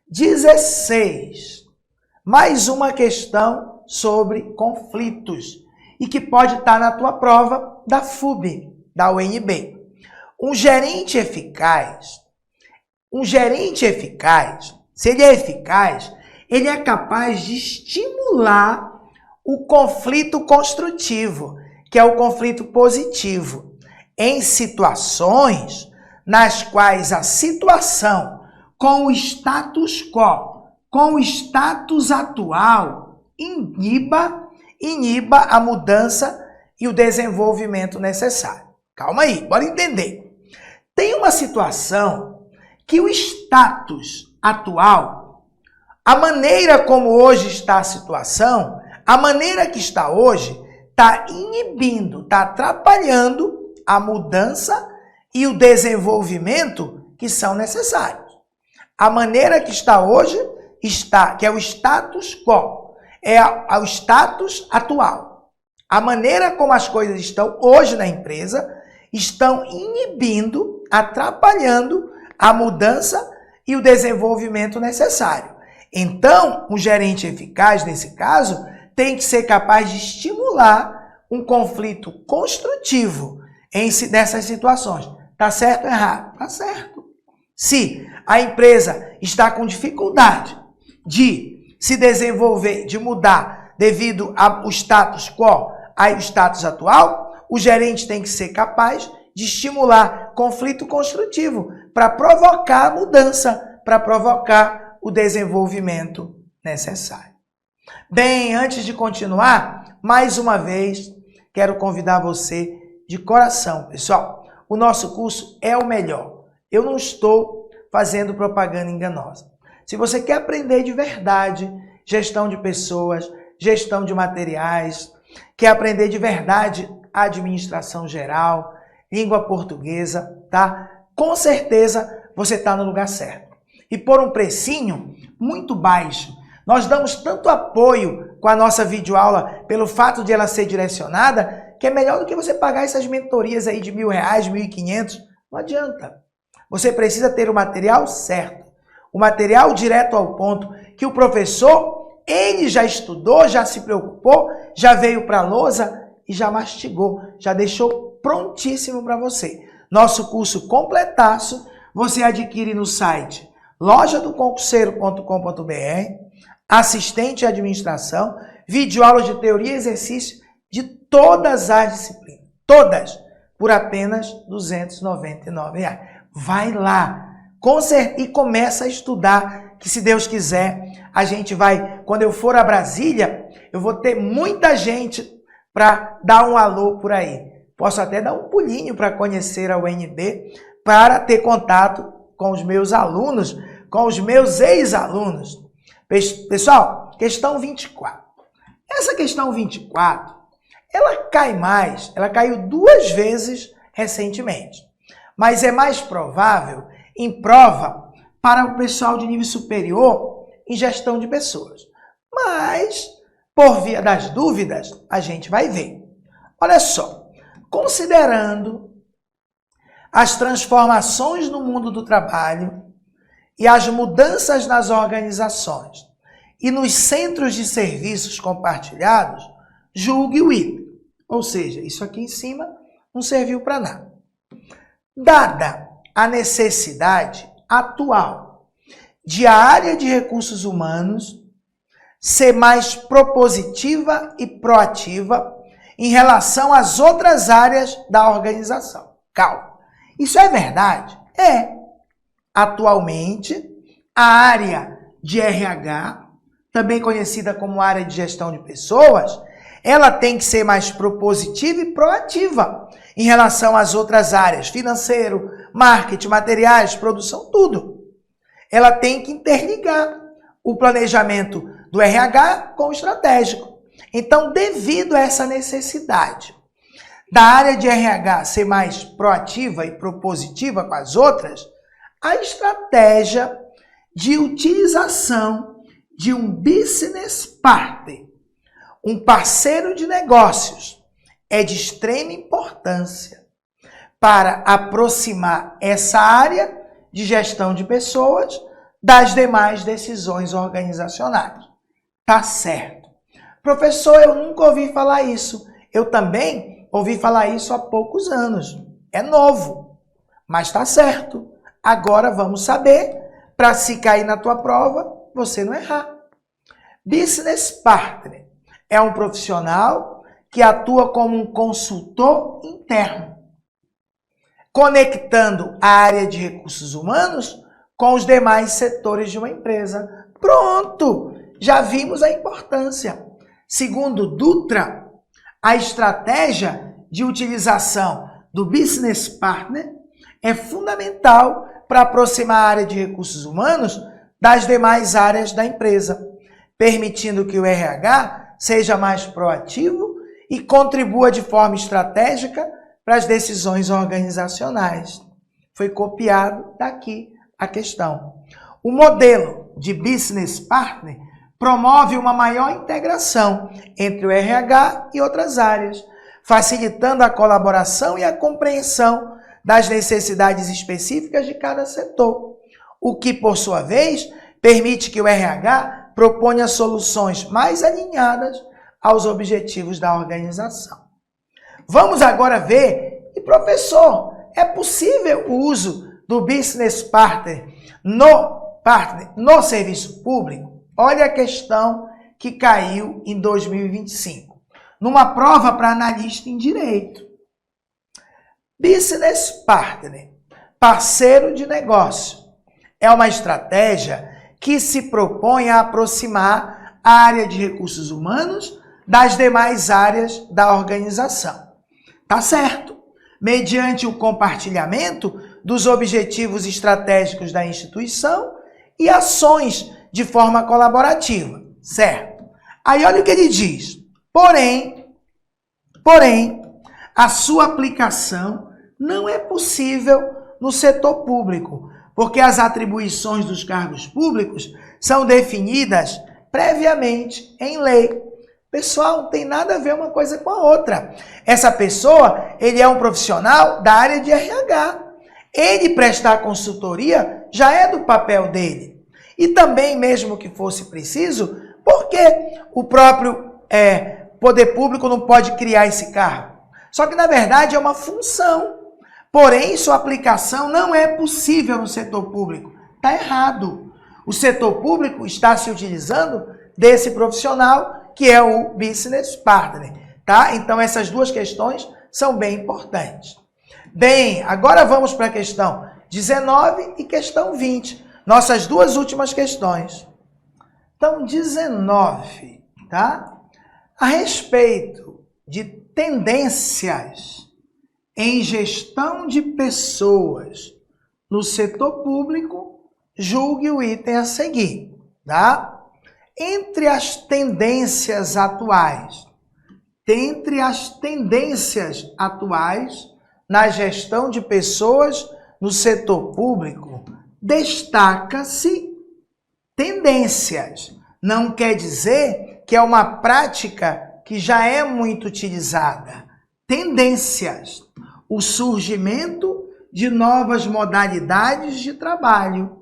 16. Mais uma questão sobre conflitos e que pode estar na tua prova da FUB, da UNB. Um gerente eficaz, se ele é eficaz, ele é capaz de estimular o conflito construtivo, que é o conflito positivo, em situações nas quais a situação com o status quo, com o status atual, iniba a mudança e o desenvolvimento necessário. Calma aí, bora entender. Tem uma situação que o status atual, a maneira como hoje está a situação, a maneira que está hoje, está inibindo, está atrapalhando a mudança e o desenvolvimento que são necessários. A maneira que está hoje, que é o status quo, é o status atual. A maneira como as coisas estão hoje na empresa estão inibindo, atrapalhando a mudança e o desenvolvimento necessário. Então, um gerente eficaz, nesse caso, tem que ser capaz de estimular um conflito construtivo nessas situações. Tá certo ou errado? Tá certo. Se a empresa está com dificuldade de se desenvolver, de mudar devido ao status quo, ao status atual, o gerente tem que ser capaz de estimular conflito construtivo para provocar a mudança, para provocar o desenvolvimento necessário. Bem, antes de continuar, mais uma vez, quero convidar você de coração, pessoal. O nosso curso é o melhor. Eu não estou fazendo propaganda enganosa. Se você quer aprender de verdade gestão de pessoas, gestão de materiais, quer aprender de verdade administração geral, língua portuguesa, tá? Com certeza você está no lugar certo. E por um precinho muito baixo. Nós damos tanto apoio com a nossa videoaula pelo fato de ela ser direcionada, que é melhor do que você pagar essas mentorias aí de R$1.000, R$1.500. Não adianta. Você precisa ter o material certo. O material direto ao ponto, que o professor, ele já estudou, já se preocupou, já veio para a lousa e já mastigou, já deixou prontíssimo para você. Nosso curso completaço você adquire no site lojadoconcurseiro.com.br, assistente de administração, videoaulas de teoria e exercício de todas as disciplinas, todas, por apenas R$ 299. Vai lá e começa a estudar, que se Deus quiser, a gente vai, quando eu for a Brasília, eu vou ter muita gente para dar um alô por aí. Posso até dar um pulinho para conhecer a UNB, para ter contato com os meus alunos, com os meus ex-alunos. Pessoal, questão 24. Essa questão 24, ela cai mais, ela caiu 2 vezes recentemente. Mas é mais provável em prova para o pessoal de nível superior em gestão de pessoas. Mas, por via das dúvidas, a gente vai ver. Olha só, considerando as transformações no mundo do trabalho e as mudanças nas organizações e nos centros de serviços compartilhados, julgue o item. Ou seja, isso aqui em cima não serviu para nada. Dada a necessidade atual de a área de recursos humanos ser mais propositiva e proativa em relação às outras áreas da organização. Calma. Isso é verdade? É. Atualmente, a área de RH, também conhecida como área de gestão de pessoas, ela tem que ser mais propositiva e proativa em relação às outras áreas, financeiro, marketing, materiais, produção, tudo. Ela tem que interligar o planejamento do RH com o estratégico. Então, devido a essa necessidade da área de RH ser mais proativa e propositiva com as outras, a estratégia de utilização de um business partner, um parceiro de negócios, é de extrema importância para aproximar essa área de gestão de pessoas das demais decisões organizacionais. Tá certo. Professor, eu nunca ouvi falar isso. Eu também ouvi falar isso há poucos anos. É novo, mas tá certo. Agora vamos saber, para se cair na tua prova, você não errar. Business Partner é um profissional que atua como um consultor interno, conectando a área de recursos humanos com os demais setores de uma empresa. Pronto! Já vimos a importância. Segundo Dutra, a estratégia de utilização do Business Partner é fundamental para aproximar a área de recursos humanos das demais áreas da empresa, permitindo que o RH seja mais proativo e contribua de forma estratégica para as decisões organizacionais. Foi copiado daqui a questão. O modelo de Business Partner promove uma maior integração entre o RH e outras áreas, facilitando a colaboração e a compreensão das necessidades específicas de cada setor, o que, por sua vez, permite que o RH proponha soluções mais alinhadas aos objetivos da organização. Vamos agora ver, e professor, é possível o uso do Business Partner no serviço público? Olha a questão que caiu em 2025, numa prova para analista em direito. Business Partner, parceiro de negócio, é uma estratégia que se propõe a aproximar a área de recursos humanos das demais áreas da organização. Tá certo? Mediante o compartilhamento dos objetivos estratégicos da instituição e ações de forma colaborativa, certo? Aí olha o que ele diz. Porém, a sua aplicação não é possível no setor público, porque as atribuições dos cargos públicos são definidas previamente em lei. Pessoal, não tem nada a ver uma coisa com a outra. Essa pessoa, ele é um profissional da área de RH. Ele prestar consultoria já é do papel dele. E também, mesmo que fosse preciso, por que o próprio poder público não pode criar esse cargo? Só que, na verdade, é uma função Porém, sua aplicação não é possível no setor público. Está errado. O setor público está se utilizando desse profissional que é o business partner, tá? Então, essas duas questões são bem importantes. Bem, agora vamos para a questão 19 e questão 20. Nossas duas últimas questões. Então, 19, tá? A respeito de tendências em gestão de pessoas no setor público, julgue o item a seguir, tá? Entre as tendências atuais na gestão de pessoas no setor público, destaca-se tendências. Não quer dizer que é uma prática que já é muito utilizada. Tendências. O surgimento de novas modalidades de trabalho,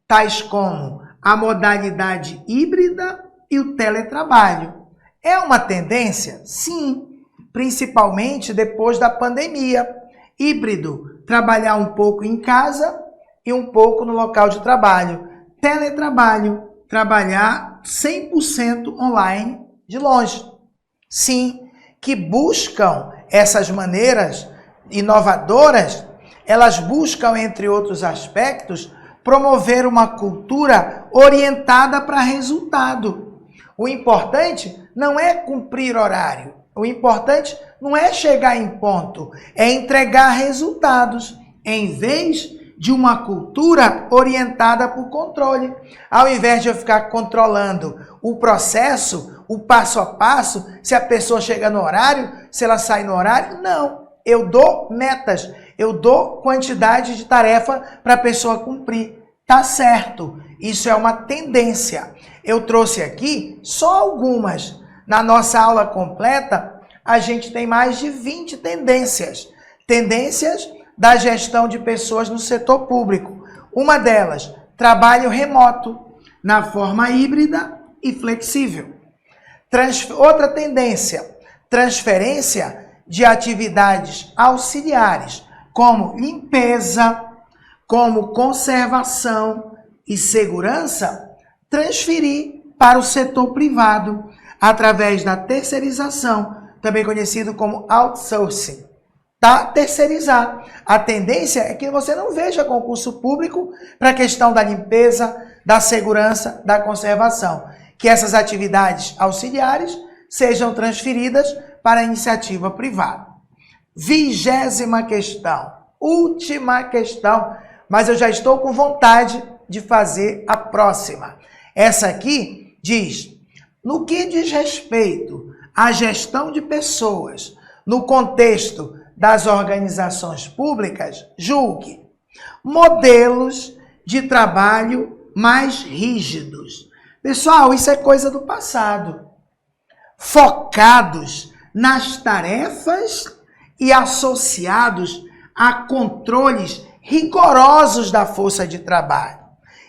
tais como a modalidade híbrida e o teletrabalho. É uma tendência? Sim, principalmente depois da pandemia. Híbrido, trabalhar um pouco em casa e um pouco no local de trabalho. Teletrabalho, trabalhar 100% online de longe. Sim, que buscam essas maneiras inovadoras, elas buscam, entre outros aspectos, promover uma cultura orientada para resultado. O importante não é cumprir horário. O importante não é chegar em ponto, é entregar resultados, em vez de uma cultura orientada por controle. Ao invés de eu ficar controlando o processo, o passo a passo, se a pessoa chega no horário, se ela sai no horário, não. Eu dou metas, eu dou quantidade de tarefa para a pessoa cumprir. Tá certo, isso é uma tendência. Eu trouxe aqui só algumas. Na nossa aula completa, a gente tem mais de 20 tendências. Tendências da gestão de pessoas no setor público. Uma delas, trabalho remoto, na forma híbrida e flexível. Outra tendência, transferência de atividades auxiliares, como limpeza, como conservação e segurança, transferir para o setor privado, através da terceirização, também conhecido como outsourcing. Tá? Terceirizar. A tendência é que você não veja concurso público para a questão da limpeza, da segurança, da conservação. Que essas atividades auxiliares sejam transferidas para a iniciativa privada. 20ª questão. Última questão, mas eu já estou com vontade de fazer a próxima. Essa aqui diz: no que diz respeito à gestão de pessoas no contexto das organizações públicas, julgue modelos de trabalho mais rígidos. Pessoal, isso é coisa do passado. Focados nas tarefas e associados a controles rigorosos da força de trabalho.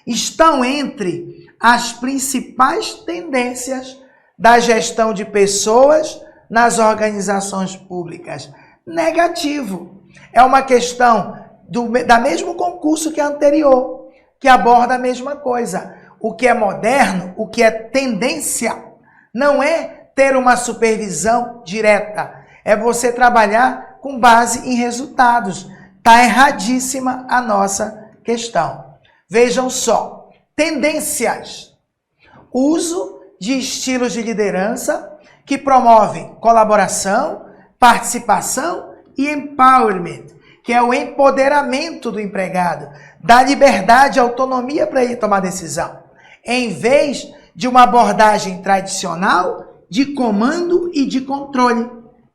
Estão entre as principais tendências da gestão de pessoas nas organizações públicas. Negativo. É uma questão da mesmo concurso que a anterior, que aborda a mesma coisa. O que é moderno, o que é tendência, não é ter uma supervisão direta. É você trabalhar com base em resultados. Está erradíssima a nossa questão. Vejam só. Tendências. Uso de estilos de liderança que promovem colaboração, participação e empowerment, que é o empoderamento do empregado, dá liberdade e autonomia para ele tomar decisão, em vez de uma abordagem tradicional de comando e de controle.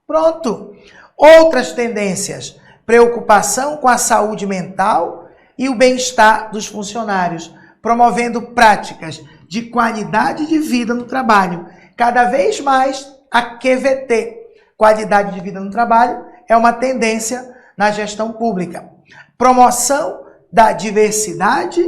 Pronto. Outras tendências: preocupação com a saúde mental e o bem-estar dos funcionários, promovendo práticas de qualidade de vida no trabalho. Cada vez mais a QVT, qualidade de vida no trabalho, é uma tendência na gestão pública. Promoção da diversidade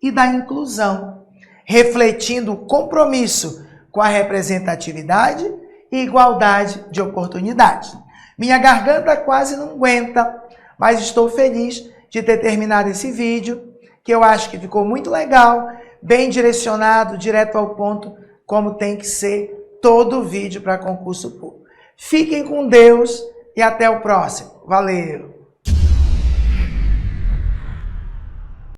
e da inclusão, refletindo o compromisso com a representatividade e igualdade de oportunidades. Minha garganta quase não aguenta, Mas estou feliz de ter terminado esse vídeo, que eu acho que ficou muito legal, bem direcionado, direto ao ponto, como tem que ser todo vídeo para concurso público. Fiquem com Deus e até o próximo. Valeu!